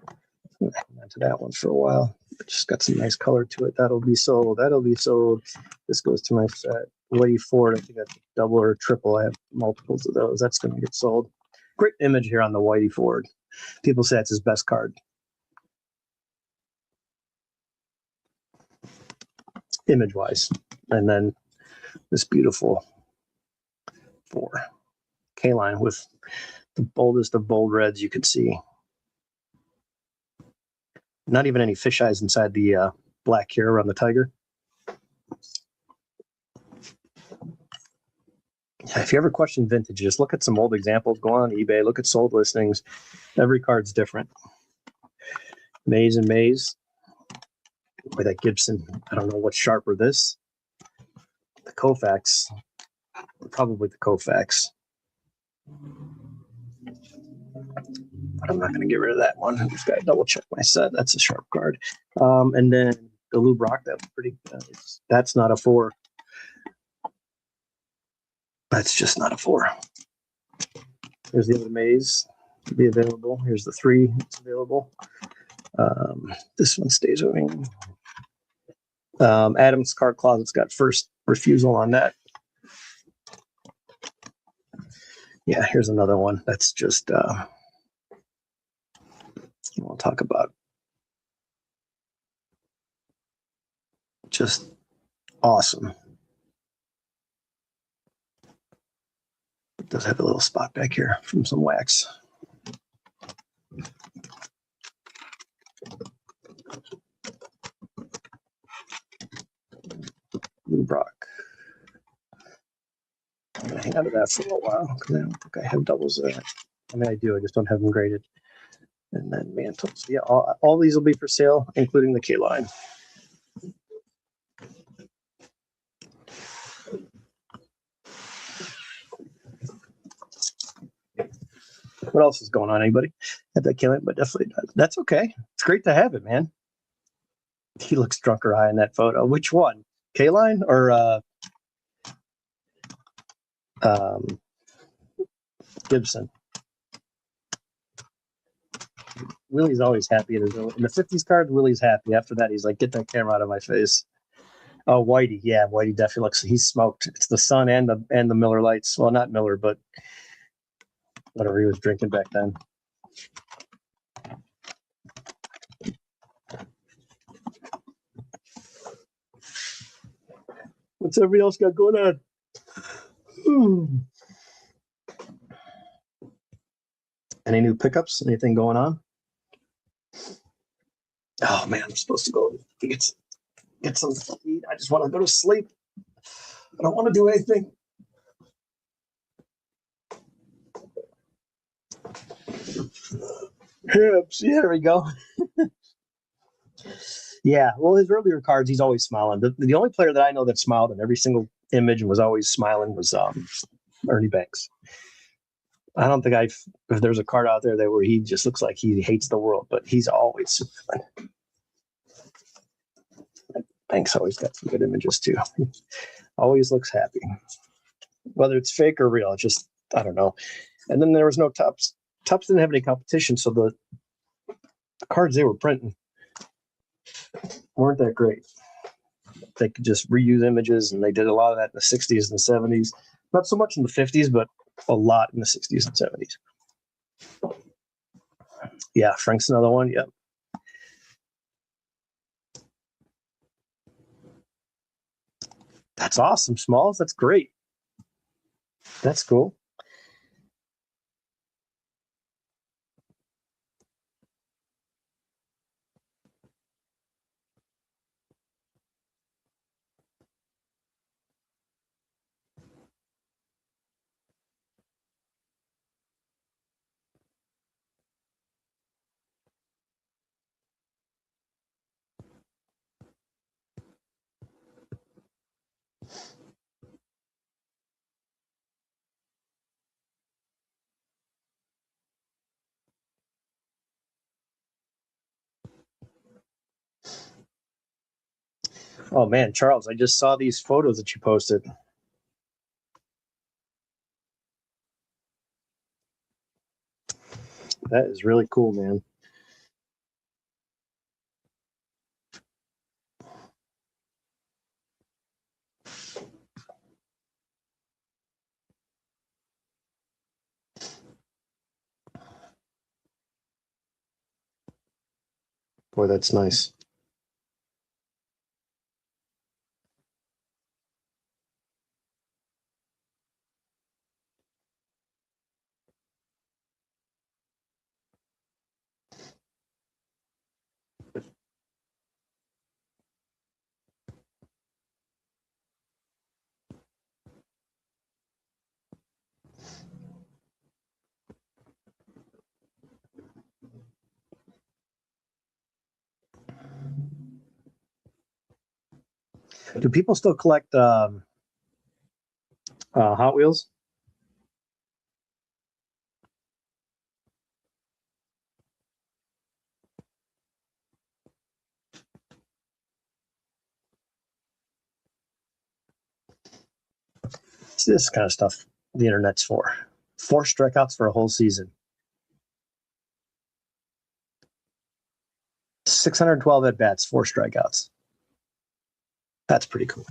[SPEAKER 1] I'm gonna hang on to that one for a while. It just got some nice color to it. That'll be sold. This goes to my set. Whitey Ford, I think that's double or triple. I have multiples of those. That's going to get sold. Great image here on the Whitey Ford. People say it's his best card. Image-wise. And then this beautiful 4. K-line with the boldest of bold reds you could see. Not even any fish eyes inside the black here around the tiger. Yeah, if you ever question vintage, just look at some old examples. Go on eBay, look at sold listings. Every card's different. Maze and Maze. Boy, that Gibson, I don't know what's sharper, this. The Koufax. Probably the Koufax. But I'm not going to get rid of that one. I just got to double check my set. That's a sharp card. And then the Lou Brock, that's pretty. That's not a 4. That's just not a 4. Here's the other Maze to be available. Here's the 3 that's available. This one stays with me. Adam's Card Closet's got first refusal on that. Yeah, here's another one. That's just we'll talk about just awesome. It does have a little spot back here from some wax. Lou Brock. I'm going to hang on to that for a while because I don't think I have doubles there. I mean, I do. I just don't have them graded. And then mantles. Yeah, all these will be for sale, including the K-line. What else is going on? Anybody have that K-line? But definitely, that's okay. It's great to have it, man. He looks drunker high in that photo. Which one? K-line or Gibson? Willie's always happy in the 50s card. Willie's happy. After that, he's like, get that camera out of my face. Oh, Whitey, yeah, Whitey definitely looks. He's smoked. It's the Sun and the Miller Lights. Well, not Miller, but whatever he was drinking back then. What's everybody else got going on? Any new pickups? Anything going on? Oh man, I'm supposed to go get some eat. I just want to go to sleep. I don't want to do anything. Hips. Yeah, there we go. Yeah, well, his earlier cards, he's always smiling. The only player that I know that smiled in every single image and was always smiling was Ernie Banks. I don't think if there's a card out there where he just looks like he hates the world, but he's always smiling. Banks always got some good images too. He always looks happy, whether it's fake or real. It's just, I don't know. And then there was no Topps. Topps didn't have any competition, so the cards they were printing weren't that great. They could just reuse images, and they did a lot of that in the 60s and 70s. Not so much in the 50s, but a lot in the 60s and 70s. Yeah, Frank's another one. Yep. That's awesome, Smalls. That's great. That's cool. Oh man, Charles, I just saw these photos that you posted. That is really cool, man. Boy, that's nice. Do people still collect Hot Wheels? It's this kind of stuff the internet's for. 4 strikeouts for a whole season. 612 at bats, 4 strikeouts. That's pretty cool.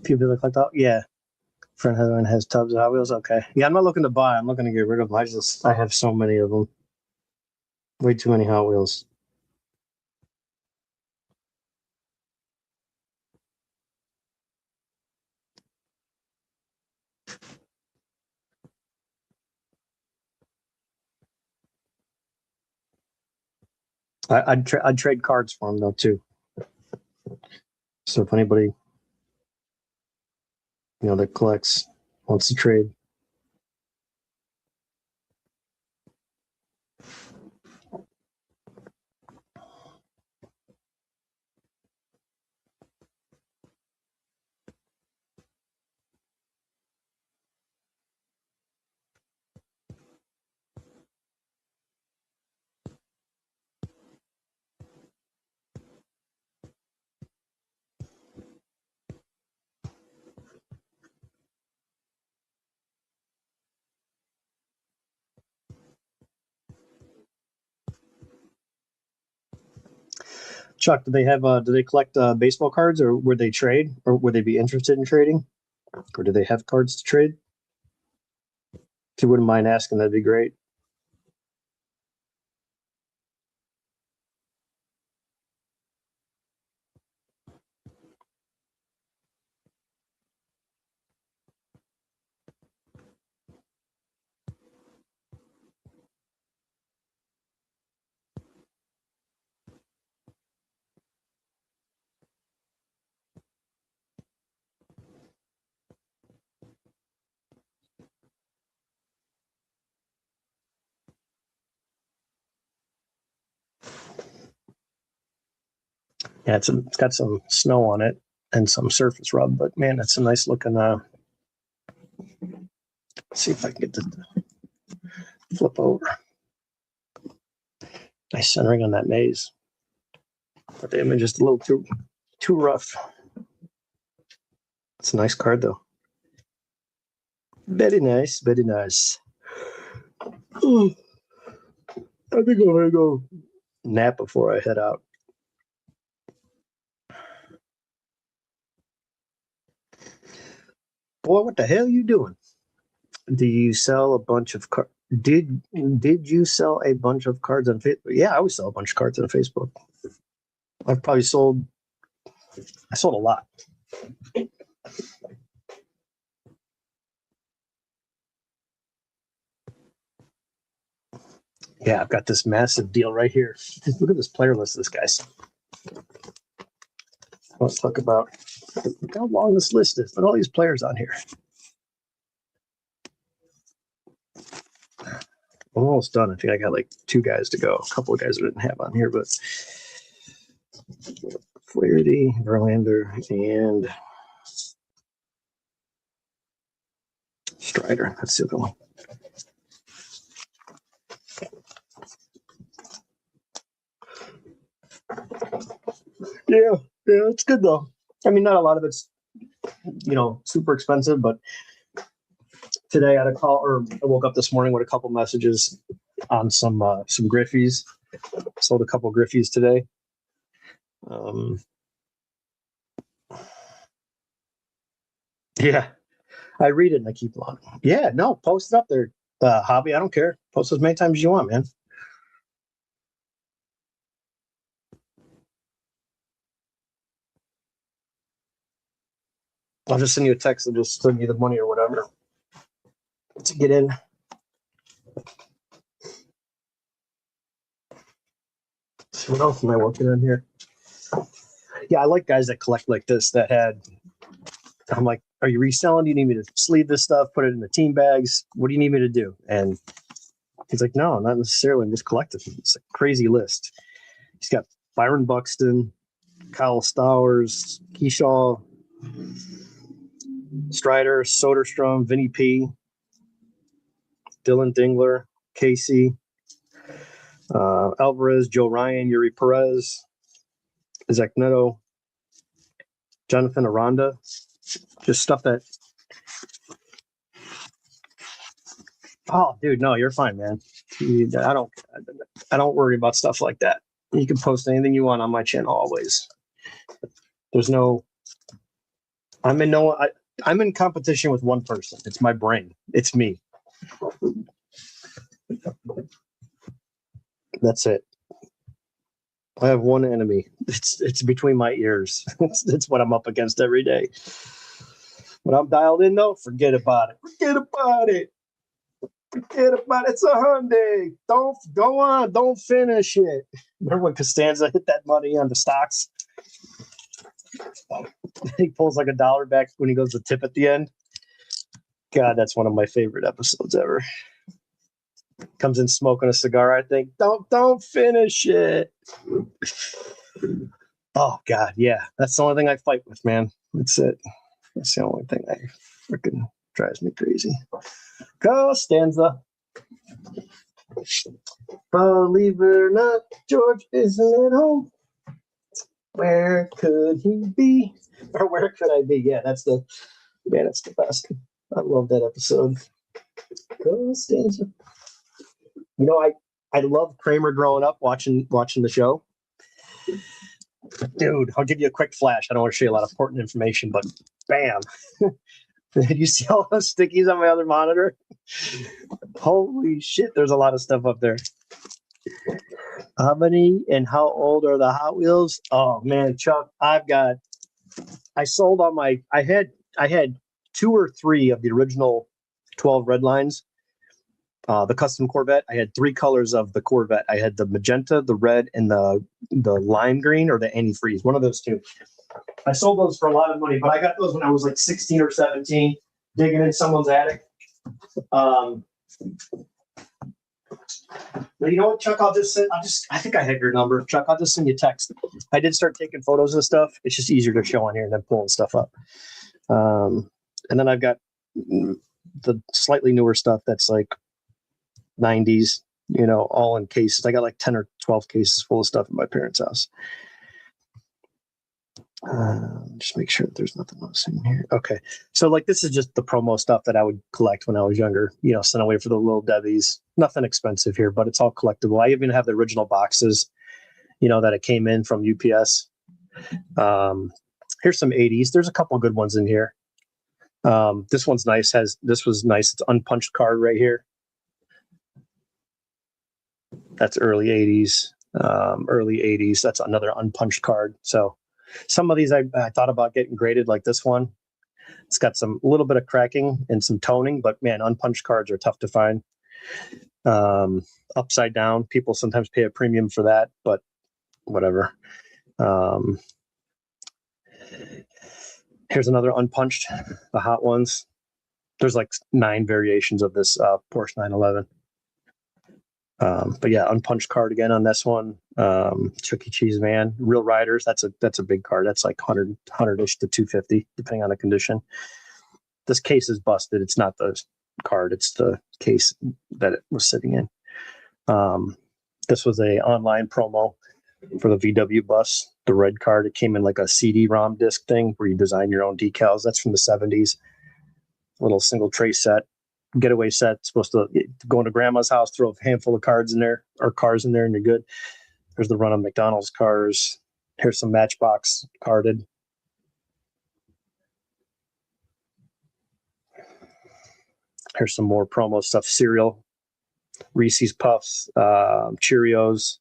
[SPEAKER 1] People that collect out, yeah. Friend Heather has tubs of Hot Wheels. Okay, yeah. I'm not looking to buy. I'm looking to get rid of them. I have so many of them. Way too many Hot Wheels. I'd trade cards for them though too. So if anybody, that collects wants to trade. Chuck, do they collect baseball cards, or would they trade, or would they be interested in trading, or do they have cards to trade? If you wouldn't mind asking, that'd be great. Yeah, it's got some snow on it and some surface rub, but man, that's a nice looking. See if I can get this to flip over. Nice centering on that maze, but the image is a little too rough. It's a nice card though. Very nice, very nice. Ooh. I think I'm gonna go nap before I head out. Boy, what the hell are you doing? Do you sell a bunch of cards? Did you sell a bunch of cards on Facebook? Yeah, I always sell a bunch of cards on Facebook. I've probably sold a lot. Yeah, I've got this massive deal right here. Look at this player list of this guy's. Let's talk about look how long this list is. Look at all these players on here. I'm almost done. I think I got like 2 guys to go. A couple of guys I didn't have on here, but Flaherty, Verlander, and Strider. That's the other one. Yeah, it's good though. I mean, not a lot of it's super expensive, but today I had a call, or I woke up this morning with a couple messages on some Griffies. Sold a couple Griffies today. Yeah, I read it and I keep on. Yeah, no, post it up there, Hobby. I don't care. Post as many times as you want, man. I'll just send you a text and just send you the money or whatever to get in. So what else am I working on here? Yeah, I like guys that collect like this. I'm like, are you reselling? Do you need me to sleeve this stuff, put it in the team bags? What do you need me to do? And he's like, no, not necessarily. I'm just collecting. It's a crazy list. He's got Byron Buxton, Kyle Stowers, Keyshaw, Strider, Soderstrom, Vinny P, Dylan Dingler, Casey, Alvarez, Joe Ryan, Yuri Perez, Zach Neto, Jonathan Aranda. Just stuff that. Oh, dude, no, you're fine, man. I don't worry about stuff like that. You can post anything you want on my channel always. I'm I'm in competition with one person. It's my brain. It's me. That's it. I have one enemy. It's between my ears. It's what I'm up against every day. When I'm dialed in, though, forget about it. Forget about it. Forget about it. It's a Hyundai. Don't go on. Don't finish it. Remember when Costanza hit that money on the stocks? He pulls like $1 back when he goes to tip at the end. God, that's one of my favorite episodes ever. Comes in smoking a cigar. I think don't finish it. Oh God, yeah, that's the only thing I fight with, man. That's it. That's the only thing I freaking drives me crazy. Costanza. Believe it or not, George isn't at home. Where could he be? Or where could I be? Yeah, that's the best. I love that episode. Costanza. You know, I loved Kramer growing up, watching the show. Dude, I'll give you a quick flash. I don't want to show you a lot of important information, but bam. You see all those stickies on my other monitor? Holy shit, there's a lot of stuff up there. How many and how old are the Hot Wheels? Oh man, Chuck, I sold all my I had 2 or 3 of the original 12 red lines. The custom Corvette. I had 3 colors of the Corvette. I had the magenta, the red, and the lime green or the antifreeze. One of those 2. I sold those for a lot of money, but I got those when I was like 16 or 17, digging in someone's attic. But you know what, Chuck? I think I have your number. Chuck, I'll just send you a text. I did start taking photos of stuff. It's just easier to show on here than pulling stuff up. And then I've got the slightly newer stuff that's like 90s, all in cases. I got like 10 or 12 cases full of stuff in my parents' house. Just make sure that there's nothing else in here. Okay. So like, this is just the promo stuff that I would collect when I was younger, sent away for the little Debbie's. Nothing expensive here, but it's all collectible. I even have the original boxes, that it came in from UPS. Here's some 80s. There's a couple good ones in here. This one's nice. This was nice. It's unpunched card right here. That's early 80s. That's another unpunched card. So some of these I thought about getting graded, like this one. It's got some little bit of cracking and some toning, but man, unpunched cards are tough to find. Upside down, people sometimes pay a premium for that, but whatever. Here's another unpunched, the hot ones. There's like 9 variations of this Porsche 911. But yeah, unpunched card again on this one. Chuck E. Cheese van, Real Riders. That's a big card. That's like 100-ish to 250, depending on the condition. This case is busted. It's not the card. It's the case that it was sitting in. This was a online promo for the VW bus, the red card. It came in like a CD-ROM disc thing where you design your own decals. That's from the 70s. Little single tray set. Getaway set, supposed to go into grandma's house, throw a handful of cards in there or cars in there, and you're good. There's the run of McDonald's cars. Here's some Matchbox carded. Here's some more promo stuff. Cereal, Reese's Puffs, Cheerios.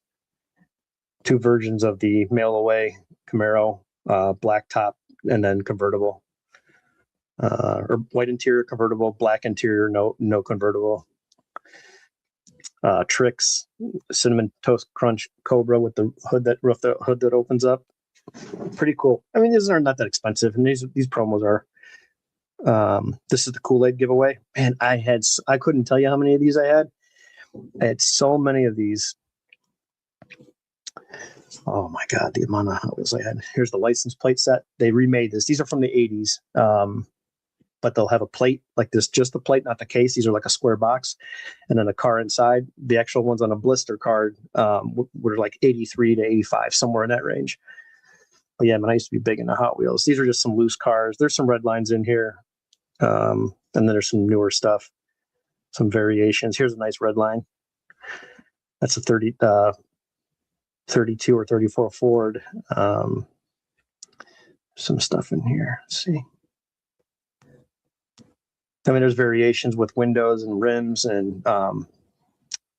[SPEAKER 1] 2 versions of the mail away Camaro, black top, and then convertible. Or white interior convertible, black interior, no convertible. Tricks, Cinnamon Toast Crunch Cobra with the hood that opens up. Pretty cool. I mean, these are not that expensive, and these promos are. This is the Kool-Aid giveaway. Man, I couldn't tell you how many of these I had. I had so many of these. Oh my God, the amount of Hot Wheels I had. Here's the license plate set. They remade this. These are from the 80s. But they'll have a plate like this, just the plate, not the case. These are like a square box, and then a car inside. The actual ones on a blister card were like 83 to 85, somewhere in that range. But yeah, I used to be big into Hot Wheels. These are just some loose cars. There's some red lines in here, and then there's some newer stuff, some variations. Here's a nice red line. That's a 32 or 34 Ford. Some stuff in here. Let's see. I mean, there's variations with windows and rims and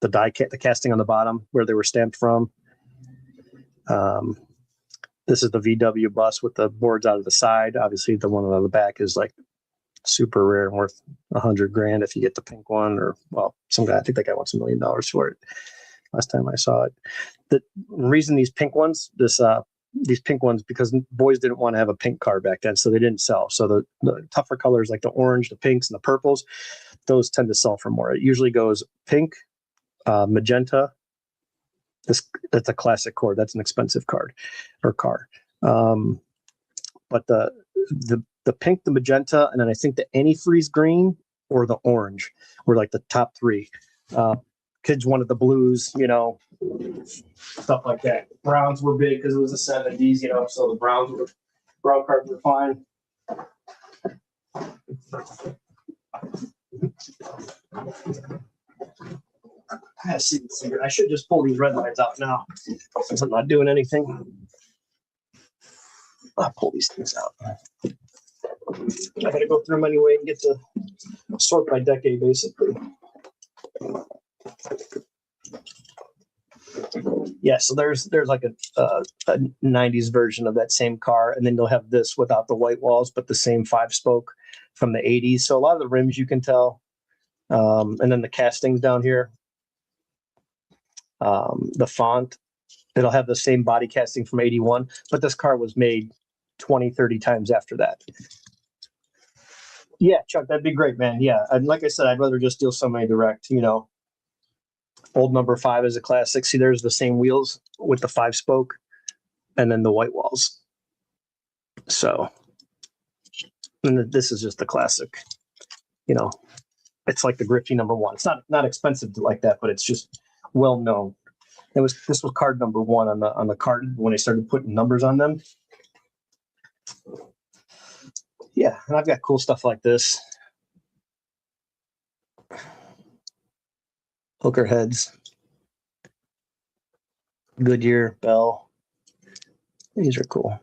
[SPEAKER 1] the casting on the bottom where they were stamped from. This is the VW bus with the boards out of the side. Obviously, the one on the back is like super rare and worth $100,000 if you get the pink one. Or well, some guy, I think that guy wants $1 million for it. Last time I saw it. The reason these pink ones, because boys didn't want to have a pink car back then, so they didn't sell. So the tougher colors like the orange, the pinks, and the purples, those tend to sell for more. It usually goes pink, magenta. That's a classic cord. That's an expensive card or car. But the pink, the magenta, and then I think the antifreeze green or the orange were like the top three. Kids wanted the blues, stuff like that. Browns were big because it was the 70s, so the brown cards were fine. I should just pull these red lines out now since I'm not doing anything. I'll pull these things out. I gotta go through them anyway and get to sort by decade, basically. Yeah, so there's like a 90s version of that same car, and then they'll have this without the white walls, but the same 5-spoke from the 80s. So a lot of the rims you can tell, and then the castings down here. The font, it'll have the same body casting from 81, but this car was made 20, 30 times after that. Yeah, Chuck, that'd be great, man. Yeah, and like I said, I'd rather just deal somebody direct, Old number 5 is a classic. See, there's the same wheels with the 5-spoke and then the white walls. So, and this is just the classic, it's like the Griffey number 1. It's not expensive like that, but it's just well known. This was card number 1 on the card when they started putting numbers on them. Yeah, and I've got cool stuff like this. Hooker heads. Goodyear, Bell. These are cool.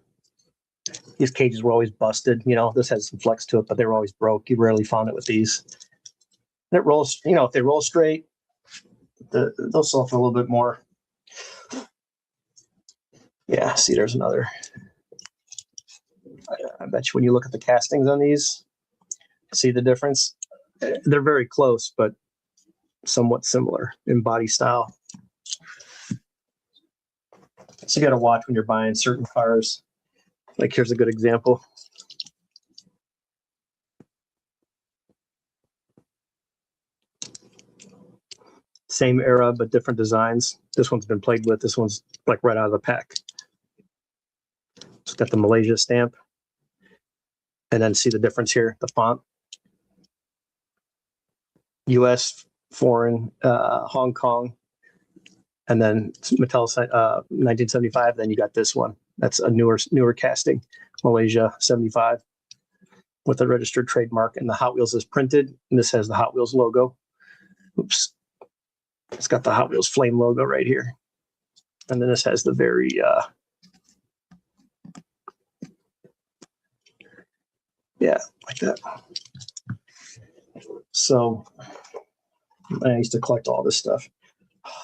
[SPEAKER 1] These cages were always busted. This has some flex to it, but they were always broke. You rarely found it with these. And it rolls, if they roll straight, they'll sell for a little bit more. Yeah, see, there's another. I bet you when you look at the castings on these, see the difference? They're very close, but somewhat similar in body style. So you got to watch when you're buying certain cars. Like here's a good example. Same era, but different designs. This one's been played with. This one's like right out of the pack. It's got the Malaysia stamp. And then see the difference here, the font. US, foreign, Hong Kong. And then Mattel 1975. Then you got this one. That's a newer casting, Malaysia 75, with a registered trademark. And the Hot Wheels is printed. And this has the Hot Wheels logo. Oops. It's got the Hot Wheels flame logo right here. And then this has the very yeah, like that. So I used to collect all this stuff.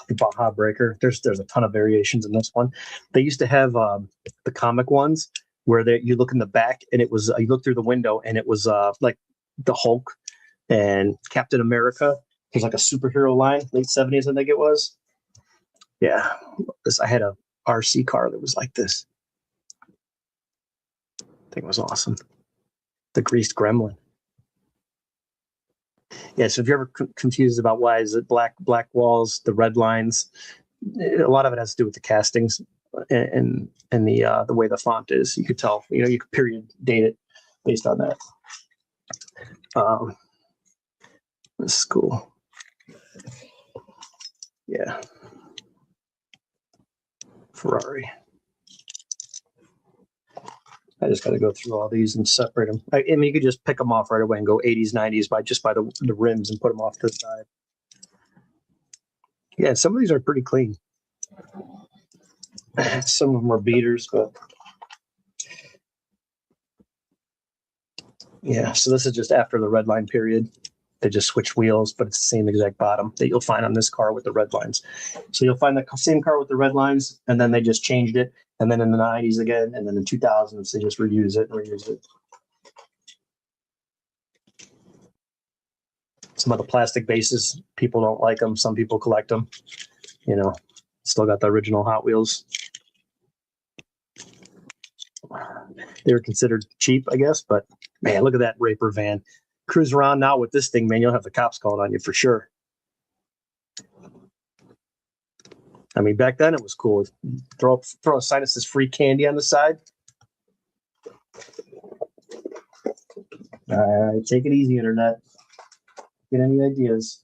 [SPEAKER 1] The Baja Breaker. There's a ton of variations in this one. They used to have the comic ones where you look in the back and it was you look through the window and it was like the Hulk and Captain America. There's like a superhero line, late 70s, I think it was. Yeah, I had a RC car that was like this. I think it was awesome. The greased gremlin. Yeah, so if you're ever confused about why is it black walls, the red lines, a lot of it has to do with the castings and the way the font is. You could tell, you could period date it based on that. This is cool. Yeah. Ferrari. I just got to go through all these and separate them. I mean, you could just pick them off right away and go 80s, 90s by the rims and put them off to the side. Yeah, some of these are pretty clean. Some of them are beaters, but Yeah, so this is just after the red line period. They just switched wheels, but it's the same exact bottom that you'll find on this car with the red lines. So you'll find the same car with the red lines, and then they just changed it. And then in the 90s again, and then in the 2000s, they just reuse it and reuse it. Some of the plastic bases, people don't like them. Some people collect them. You know, still got the original Hot Wheels. They were considered cheap, I guess, but man, look at that Raper van. Cruise around now with this thing, man, you'll have the cops calling on you for sure. I mean, back then it was cool. Throw a sign that says free candy on the side. All right, take it easy, internet. Get any ideas?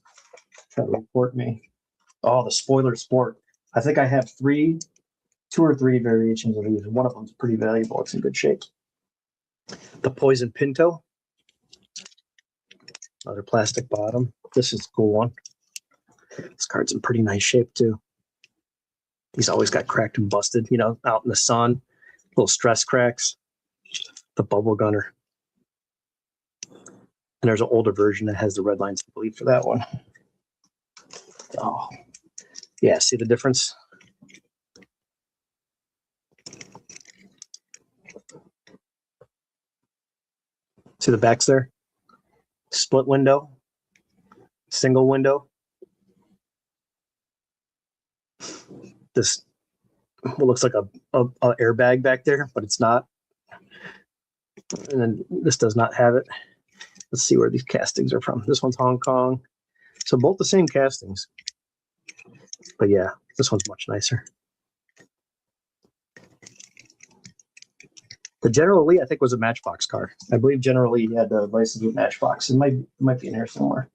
[SPEAKER 1] Try to report me. Oh, the Spoiler Sport. I think I have two or three variations of these. One of them's pretty valuable. It's in good shape. The Poison Pinto. Another plastic bottom. This is a cool one. This card's in pretty nice shape too. He's always got cracked and busted, you know, out in the sun. Little stress cracks. The Bubble Gunner. And there's an older version that has the red lines, I believe, for that one. Oh, yeah. See the difference? See the backs there? Split window, single window. This looks like a airbag back there, but it's not. And then this does not have it. Let's see where these castings are from. This one's Hong Kong. So both the same castings. But yeah, this one's much nicer. The General Lee, I think, was a Matchbox car. I believe General Lee had a license with Matchbox. It might be in here somewhere.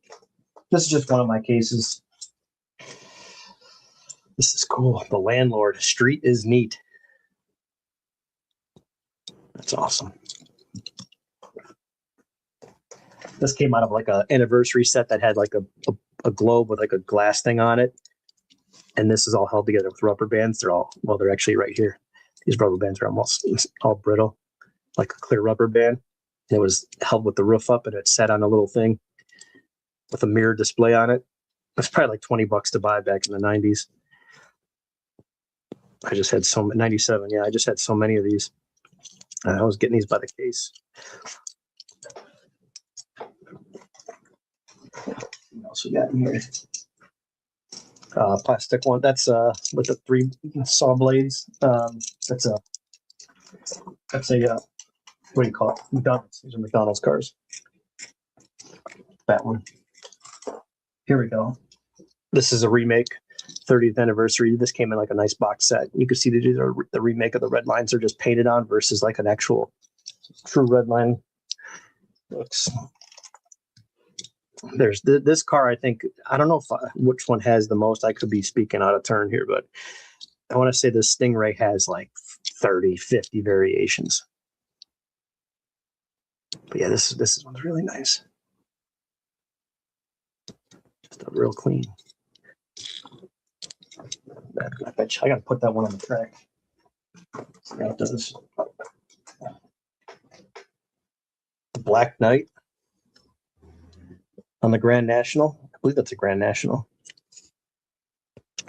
[SPEAKER 1] This is just one of my cases. This is cool. The Landlord. Street is neat. That's awesome. This came out of like an anniversary set that had like a globe with like a glass thing on it. And this is all held together with rubber bands. They're actually right here. These rubber bands are almost all brittle, like a clear rubber band. And it was held with the roof up and it sat on a little thing with a mirror display on it. It's probably like $20 to buy back in the 90s. I just had 97. Yeah, I just had so many of these. I was getting these by the case. What else we got in here? Plastic one. That's with the 3 saw blades. That's a what do you call it? McDonald's. These are McDonald's cars. That one. Here we go. This is a remake, 30th anniversary. This came in like a nice box set. You can see the remake of the red lines are just painted on versus like an actual true red line. Looks. There's this car. I think I don't know which one has the most. I could be speaking out of turn here, but I want to say the Stingray has like 30, 50 variations. But yeah, this one's really nice. Just a real clean. I bet you I got to put that one on the track. See how it does. Black Knight on the Grand National. I believe that's a Grand National.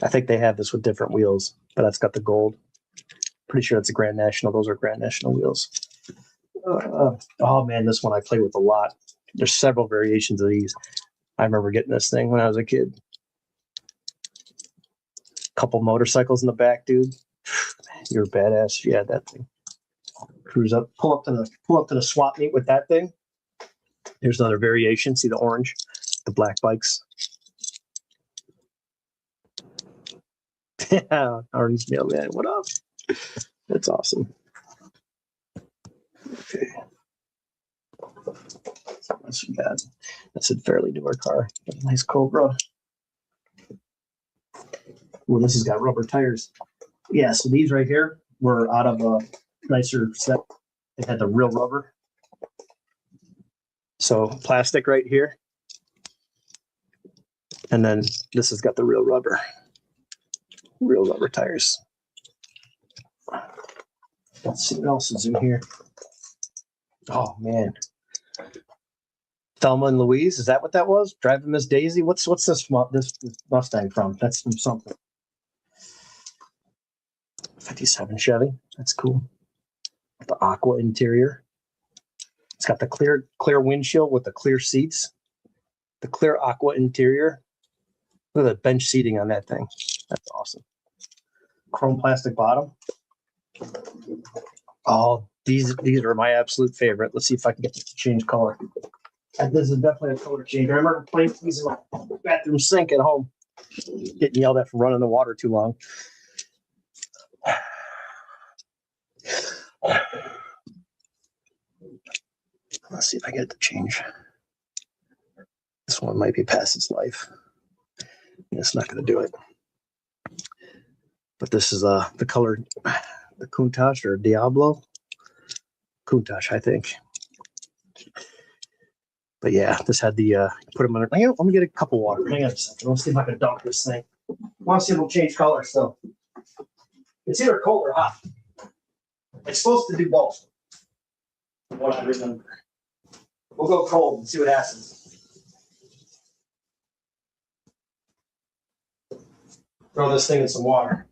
[SPEAKER 1] I think they have this with different wheels, but that's got the gold. Pretty sure it's a Grand National. Those are Grand National wheels. Oh man, this one I play with a lot. There's several variations of these. I remember getting this thing when I was a kid. Couple motorcycles in the back, dude. You're a badass if you had that thing. Cruise up, pull up to the swap meet with that thing. Here's another variation. See the orange, the black bikes. Yeah, Arnie's mailman. What up? That's awesome. Okay. That's too bad. That's a fairly newer car. A nice Cobra. Well, this has got rubber tires. Yeah, so these right here were out of a nicer set. It had the real rubber. So plastic right here. And then this has got the real rubber. Real rubber tires. Let's see what else is in here. Oh man. Thelma and Louise, is that what that was? Driving Miss Daisy? What's this Mustang from? That's from something. 57 Chevy. That's cool. The aqua interior. It's got the clear windshield with the clear seats. The clear aqua interior. Look at the bench seating on that thing. That's awesome. Chrome plastic bottom. Oh, these are my absolute favorite. Let's see if I can get this to change color. This is definitely a color change. I remember playing these in my bathroom sink at home, getting yelled at for running the water too long. Let's see if I get it to change. This one might be past its life. It's not going to do it. But this is the color, the Countach or Diablo. Countach, I think. But yeah, this had the put them under. Let me get a cup of water. Hang on a second. Let's see if I can dunk this thing. I want to see if it'll change color still. It's either cold or hot. It's supposed to do both. What I remember. We'll go cold and see what happens. Throw this thing in some water.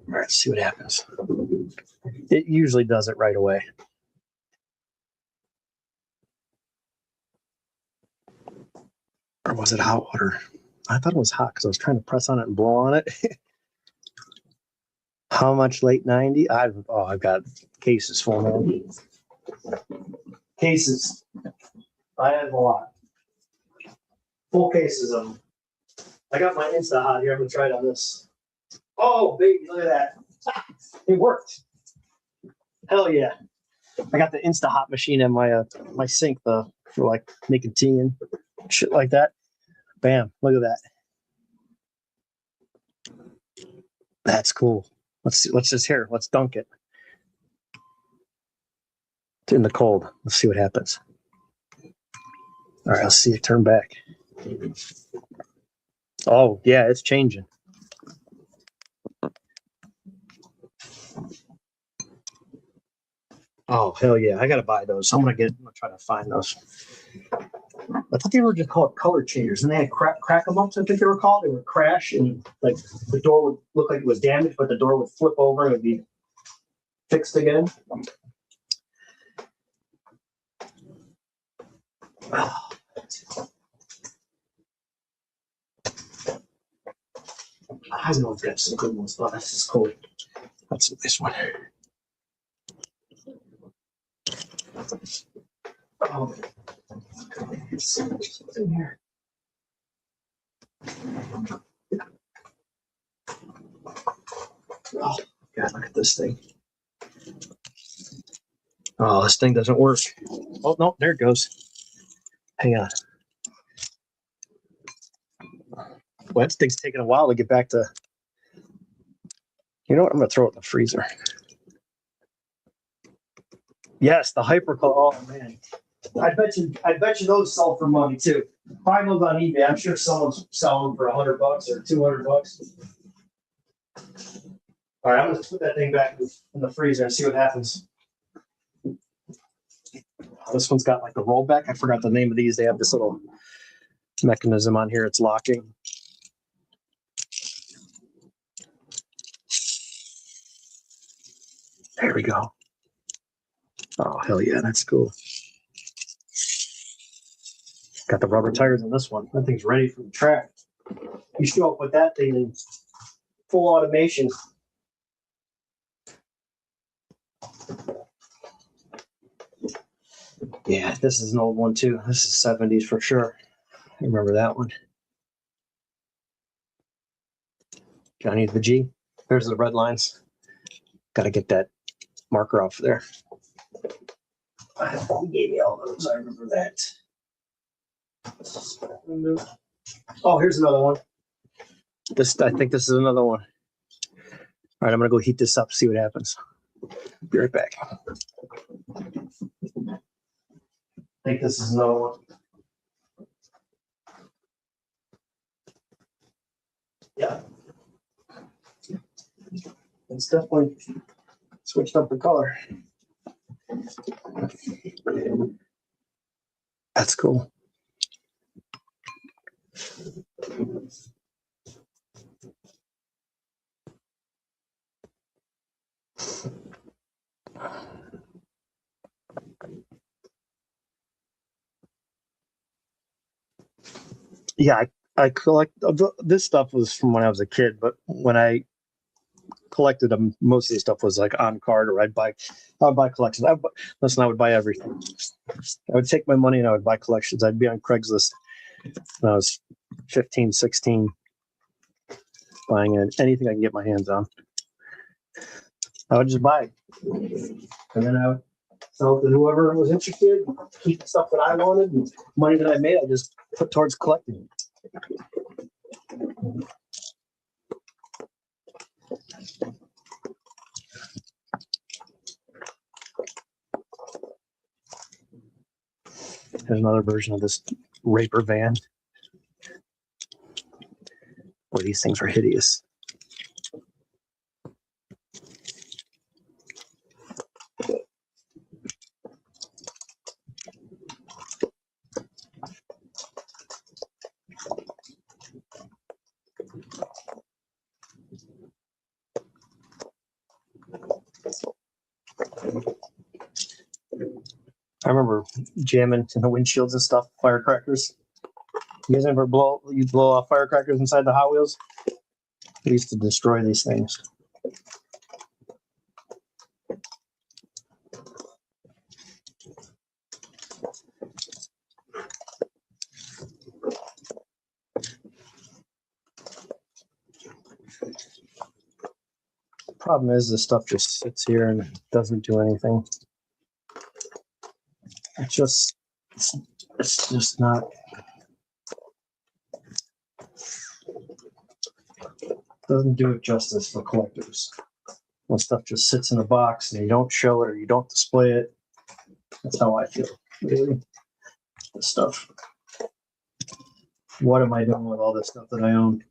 [SPEAKER 1] All right, let's see what happens. It usually does it right away. Or was it hot water? I thought it was hot because I was trying to press on it and blow on it. How much late 90? I've got cases full, man. Cases. I have a lot. Full cases of them. I got my Insta Hot here. I'm going to try it on this. Oh, baby, look at that. It worked. Hell yeah. I got the Insta Hot machine in my my sink for like making tea and shit like that. Bam, look at that. That's cool. Let's see. Let's just here. Let's dunk it. It's in the cold. Let's see what happens. All right, let's see it turn back. Oh, yeah, it's changing. Oh, hell yeah. I got to buy those. I'm going to try to find those. I thought they were just called color changers, and they had crack them ups. I think they were called. They would crash, and like the door would look like it was damaged, but the door would flip over and it would be fixed again. Oh. I know I've got some good ones, but this is cool. Let's do this one. Oh, it's in here. Oh, God, look at this thing. Oh, this thing doesn't work. Oh, no, there it goes. Hang on. Well, that thing's taking a while to get back to. You know what? I'm going to throw it in the freezer. Yes, the Hypercolor. Oh, man. I bet you those sell for money too. Find those on eBay. I'm sure someone's selling for $100 or $200. All right, I'm gonna put that thing back in the freezer and see what happens. This one's got like the rollback. I forgot the name of these. They have this little mechanism on here. It's locking. There we go. Oh, hell yeah, that's cool. Got the rubber tires on this one. That thing's ready for the track. You show up with that thing in full automation. Yeah, this is an old one too. This is 70s for sure. I remember that one. Johnny the G. There's the red lines. Got to get that marker off there. He gave me all those. I remember that. Oh, here's another one. I think this is another one. All right, I'm gonna go heat this up, see what happens. Be right back. I think this is another one. Yeah. It's definitely switched up the color. That's cool. Yeah, I collect this stuff was from when I was a kid, but when I collected them, most of the stuff was like on card, or I would buy collections. Listen, I would buy everything. I would take my money and I would buy collections. I'd be on Craigslist when I was 15, 16, buying anything I can get my hands on. I would just buy it. And then I would sell it to whoever was interested, keep the stuff that I wanted, and money that I made, I just put towards collecting. There's another version of this Raper van. Boy, these things are hideous. I remember jamming in the windshields and stuff, firecrackers. You guys ever blow off firecrackers inside the Hot Wheels? We used to destroy these things. The problem is this stuff just sits here and doesn't do anything. It's just not. Doesn't do it justice for collectors. When stuff just sits in a box and you don't show it or you don't display it, that's how I feel. Really, this stuff. What am I doing with all this stuff that I own?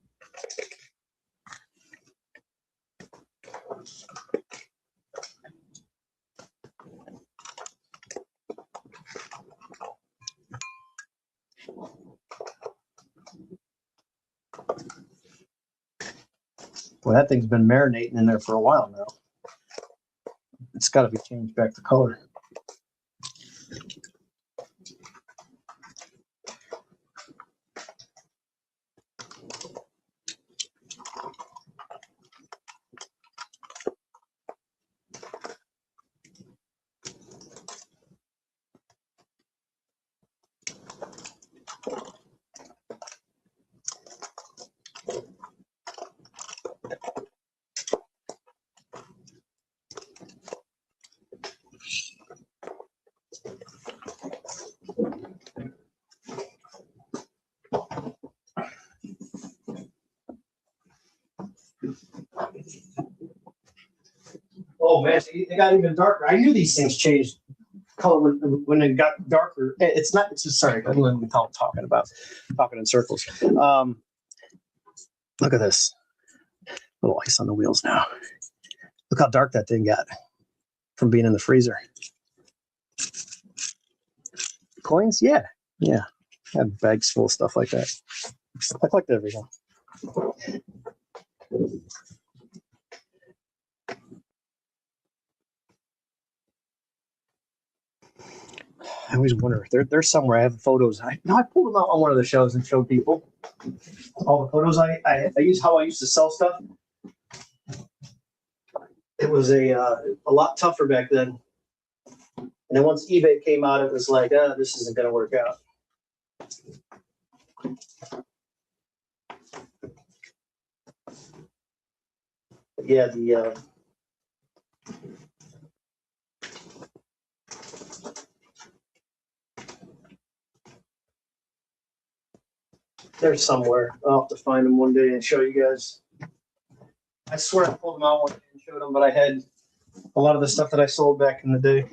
[SPEAKER 1] Well, that thing's been marinating in there for a while now. It's got to be changed back to color. Oh man, they got even darker. I knew these things changed color when it got darker. It's not. It's just sorry. I don't know what I'm talking in circles. Look at this. Little ice on the wheels now. Look how dark that thing got from being in the freezer. Coins, yeah. I had bags full of stuff like that. I collect everything. I always wonder. There's somewhere I have photos. I pulled them out on one of the shows and showed people all the photos I use. How I used to sell stuff. It was a lot tougher back then. And then once eBay came out, it was like, this isn't going to work out. Yeah, they're somewhere. I'll have to find them one day and show you guys. I swear I pulled them out one day and showed them, but I had a lot of the stuff that I sold back in the day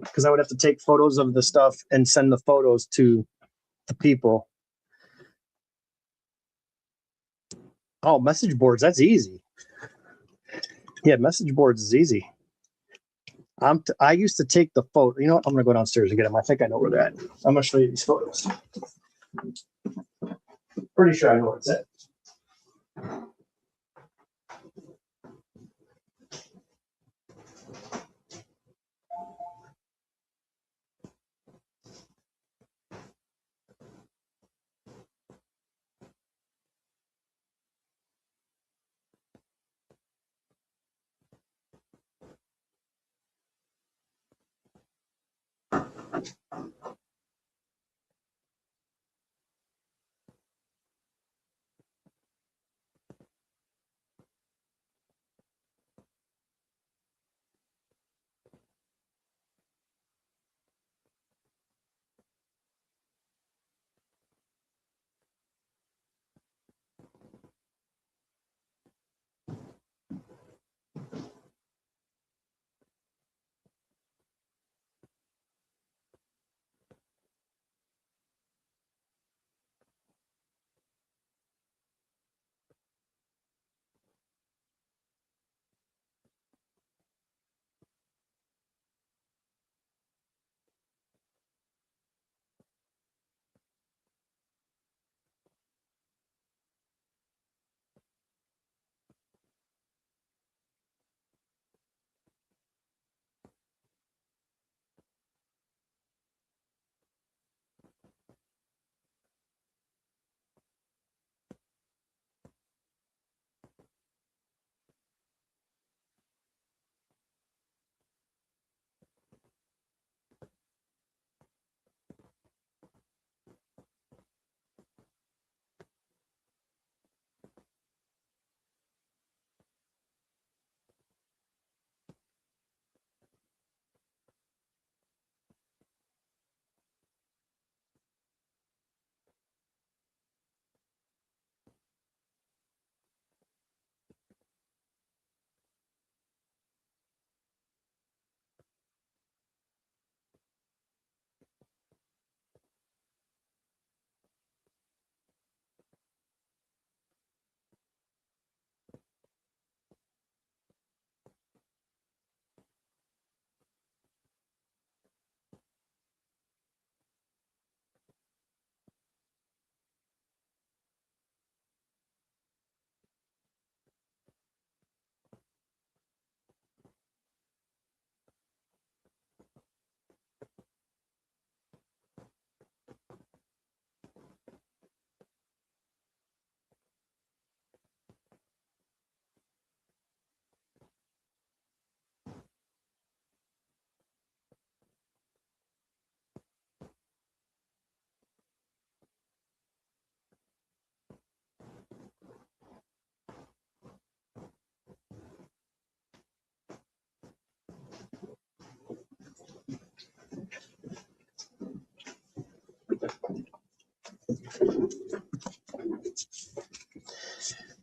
[SPEAKER 1] because I would have to take photos of the stuff and send the photos to the people. Oh, message boards, that's easy. Yeah, message boards is easy. I used to take the photo. You know what? I'm gonna go downstairs and get them. I think I know where they're at. I'm gonna show you these photos. Pretty sure I know where it's at.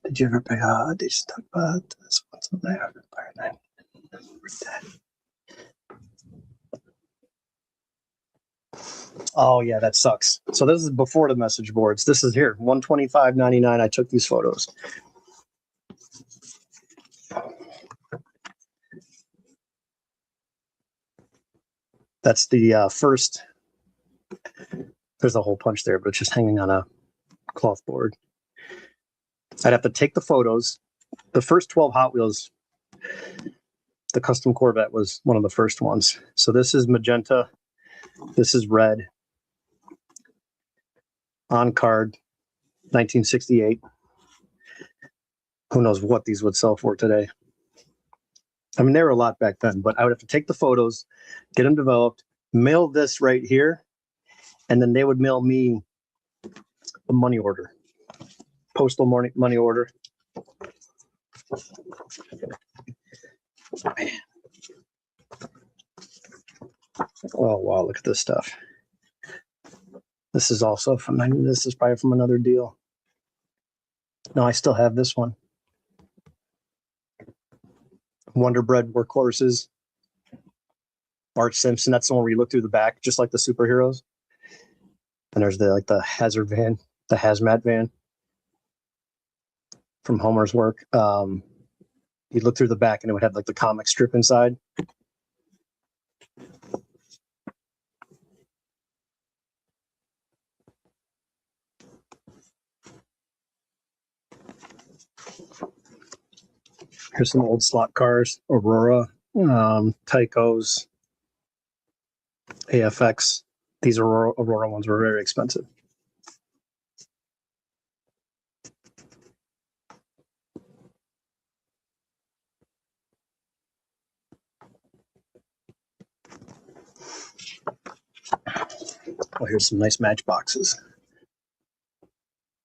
[SPEAKER 1] Did you ever play Did you talk about this one's on there? Oh yeah, that sucks. So this is before the message boards. This is here, $125.99. I took these photos. That's the first. There's a hole punch there, but it's just hanging on a cloth board. I'd have to take the photos. The first 12 Hot Wheels, the custom Corvette was one of the first ones. So this is magenta. This is red. On card, 1968. Who knows what these would sell for today? I mean, they were a lot back then, but I would have to take the photos, get them developed, mail this right here, and then they would mail me a money order, postal money order. Man. Oh wow, look at this stuff. This is also from, this is probably from another deal. No, I still have this one. Wonder Bread Workhorses. Bart Simpson, that's the one where you look through the back, just like the superheroes. And there's the hazard van, the hazmat van. from Homer's work. You'd look through the back and it would have like the comic strip inside. Here's some old slot cars, Aurora, Tycos, AFX. These Aurora ones were very expensive. Oh, here's some nice matchboxes.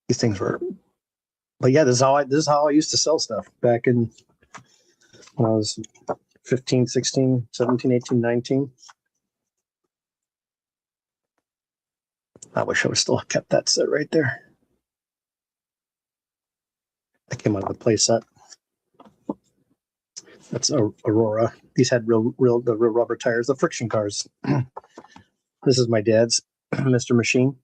[SPEAKER 1] These things were, but yeah, this is how I used to sell stuff back in when I was 15, 16, 17, 18, 19. I wish I would still have kept that set right there. That came out of the play set. That's Aurora. These had real rubber tires, the friction cars. This is my dad's Mr. Machine.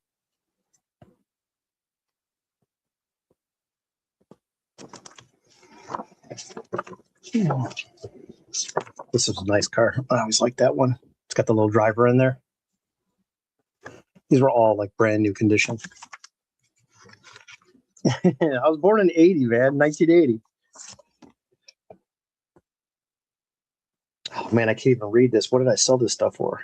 [SPEAKER 1] This is a nice car. I always like that one. It's got the little driver in there. These were all like brand new condition. I was born in 80, man, 1980. Oh man, I can't even read this. What did I sell this stuff for?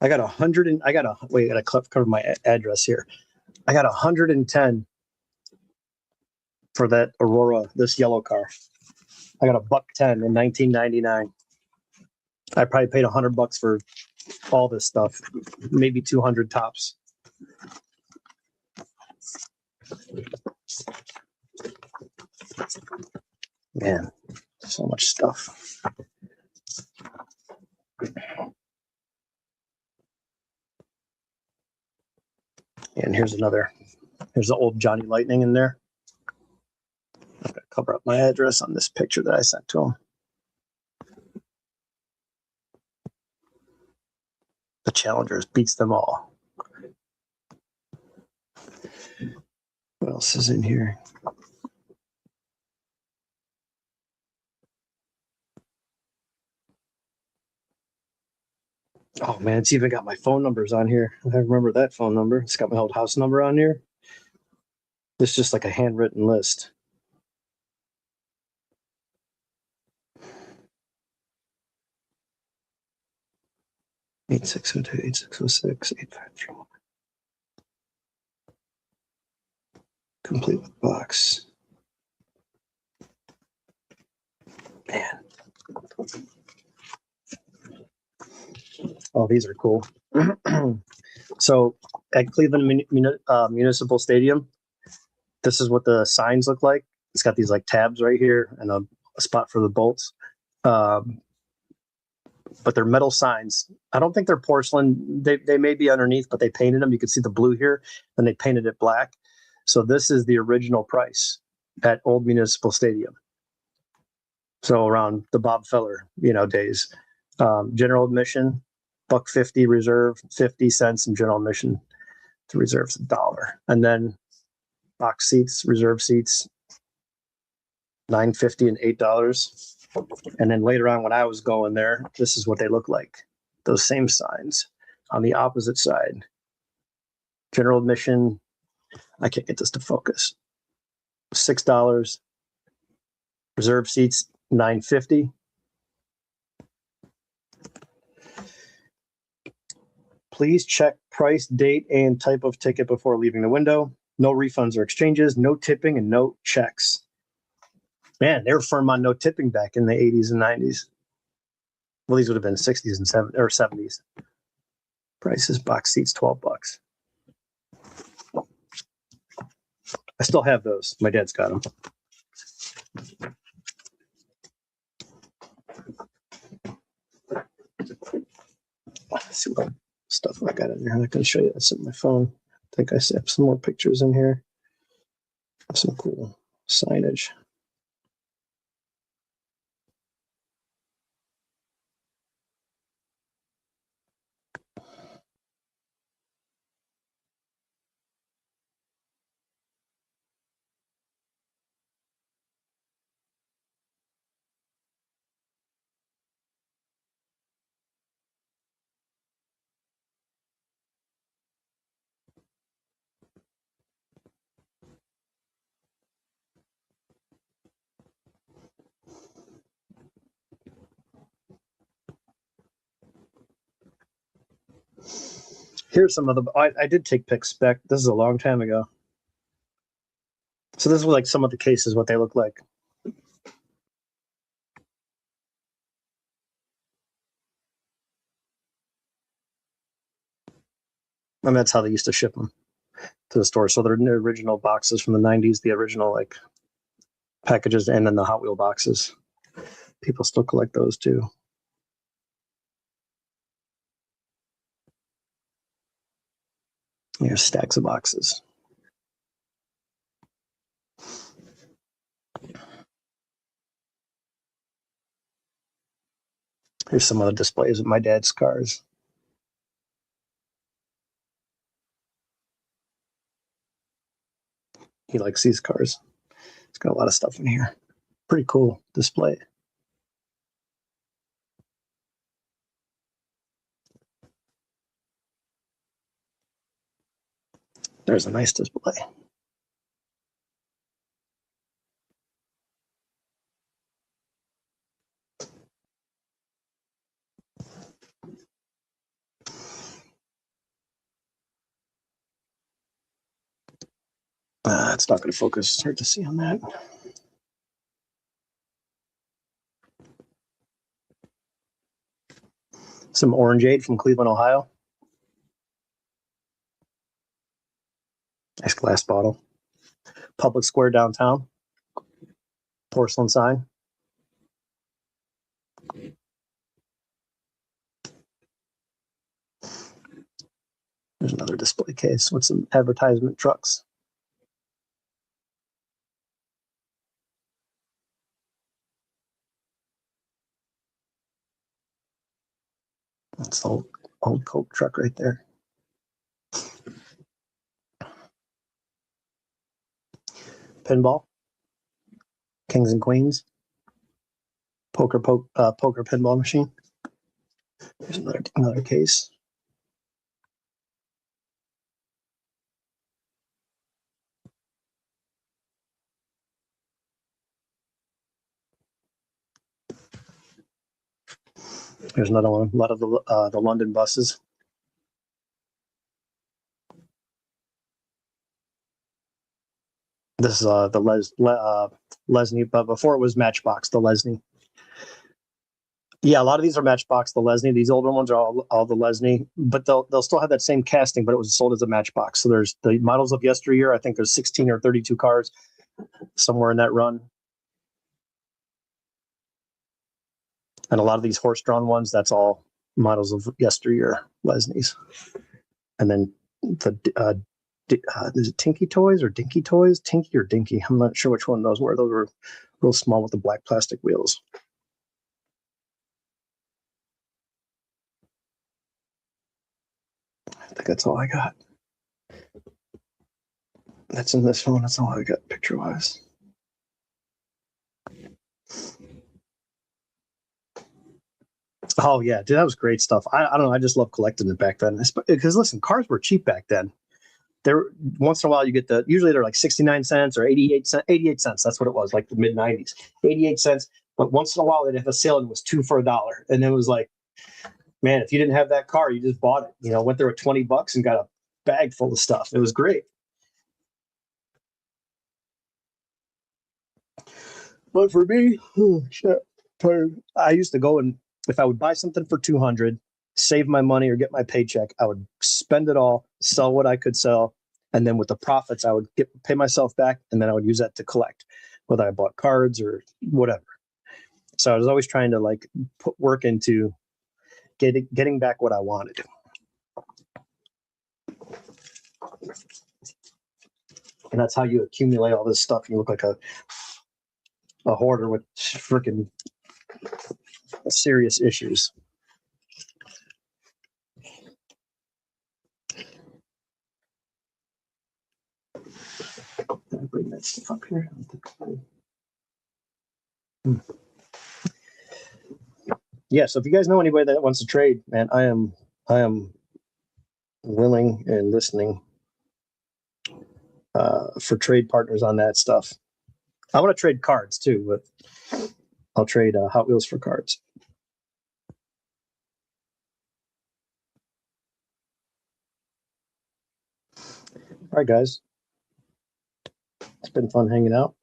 [SPEAKER 1] I got 100 and I gotta cover my address here. I got 110 for that Aurora, this yellow car. I got $110 in 1999. I probably paid $100 for all this stuff, maybe 200 tops. Man, so much stuff. And here's the old Johnny Lightning in there. I'm going to cover up my address on this picture that I sent to him. The Challengers beats them all. What else is in here? Oh man, it's even got my phone numbers on here. I remember that phone number. It's got my old house number on here. This is just like a handwritten list. Eight 602 8606 8531. Complete with box. Man. Oh, these are cool. So at Cleveland Municipal Stadium, this is what the signs look like. It's got these like tabs right here and a spot for the bolts. But they're metal signs. I don't think they're porcelain. They may be underneath, but they painted them. You can see the blue here, and they painted it black. So this is the original price at Old Municipal Stadium. So around the Bob Feller, days. General admission, $1.50 reserve, 50 cents, and general admission to reserves $1. And then box seats, reserve seats, $9.50 and $8. And then later on, when I was going there, this is what they look like. Those same signs on the opposite side. General admission, I can't get this to focus. $6. Reserve seats, $9.50. Please check price, date, and type of ticket before leaving the window. No refunds or exchanges, no tipping, and no checks. Man, they were firm on no tipping back in the 80s and 90s. Well, these would have been 60s and 70s. Prices, box seats, $12. I still have those. My dad's got them. Let's see what stuff I got in here. I can show you. That's in my phone. I think I have some more pictures in here. Some cool signage. Here's some of the. I did take pick spec. This is a long time ago. So this was like some of the cases, what they look like. And that's how they used to ship them to the store. So they're the original boxes from the 90s, the original like packages, and then the Hot Wheel boxes. People still collect those too. Here's stacks of boxes. Here's some other displays of my dad's cars. He likes these cars. It's got a lot of stuff in here. Pretty cool display. There's a nice display. It's not going to focus. It's hard to see on that. Some Orangeade from Cleveland, Ohio. Nice glass bottle. Public Square downtown. Porcelain sign. There's another display case with some advertisement trucks. That's the old Coke truck right there. Pinball. Kings and Queens. Poker pinball machine. There's another case. There's another one. A lot of the London buses. This is the Lesney, but before it was Matchbox, the Lesney. Yeah, a lot of these are Matchbox, the Lesney. These older ones are all the Lesney, but they'll still have that same casting, but it was sold as a Matchbox. So there's the models of yesteryear. I think there's 16 or 32 cars somewhere in that run. And a lot of these horse-drawn ones, that's all models of yesteryear Lesneys. And then is it Tinky Toys or Dinky Toys? Tinky or Dinky? I'm not sure which one those were. Those were real small with the black plastic wheels. I think that's all I got. That's in this one. That's all I got picture-wise. Oh yeah, dude, that was great stuff. I don't know. I just love collecting it back then. Because listen, cars were cheap back then. There, once in a while, you get usually they're like 69 cents or 88 cents. 88 cents. That's what it was, like the mid 90s. 88 cents. But once in a while, they'd have a sale and it was 2 for $1. And it was like, man, if you didn't have that car, you just bought it. Went there at $20 and got a bag full of stuff. It was great. But for me, I used to go and if I would buy something for 200, save my money or get my paycheck, I would spend it all, sell what I could sell, and then with the profits, I would pay myself back, and then I would use that to collect, whether I bought cards or whatever. So I was always trying to like put work into getting back what I wanted. And that's how you accumulate all this stuff. You look like a hoarder with freaking serious issues. Did I bring that stuff up here? Yeah, so if you guys know anybody that wants to trade, man, I am willing and listening for trade partners on that stuff. I want to trade cards too, but I'll trade Hot Wheels for cards. All right, guys. It's been fun hanging out.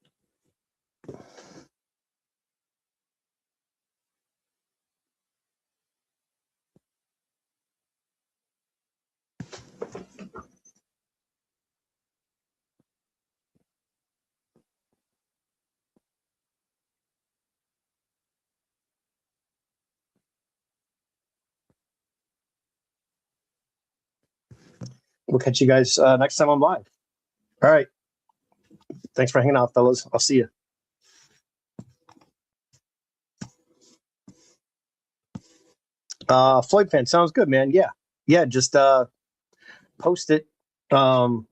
[SPEAKER 1] We'll catch you guys next time I'm live. All right. Thanks for hanging out, fellas. I'll see you. Floyd fan, sounds good, man. Yeah. Just post it. And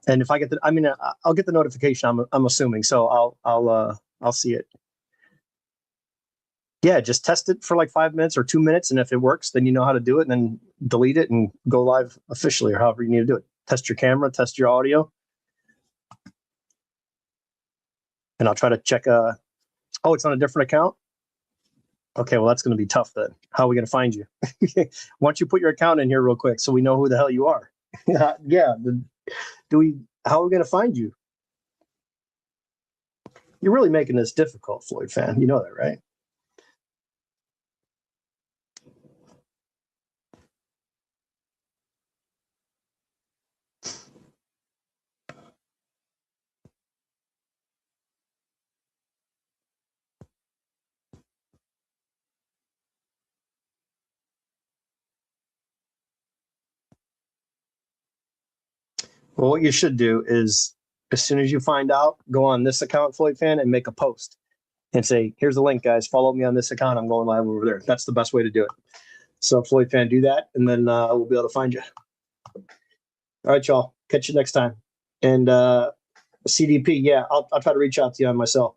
[SPEAKER 1] if I get I'll get the notification. I'm assuming, so I'll see it. Yeah, just test it for like 5 minutes or 2 minutes, and if it works, then you know how to do it, and then delete it and go live officially, or however you need to do it. Test your camera, test your audio, and I'll try to check. Oh, it's on a different account. Okay, well that's going to be tough then. How are we going to find you? Why don't you put your account in here real quick so we know who the hell you are? Yeah. How are we going to find you? You're really making this difficult, Floyd fan. You know that, right? Well, what you should do is, as soon as you find out, go on this account, Floyd fan, and make a post and say, here's the link, guys. Follow me on this account. I'm going live over there. That's the best way to do it. So, Floyd fan, do that, and then we'll be able to find you. All right, y'all. Catch you next time. And CDP, yeah, I'll try to reach out to you on myself.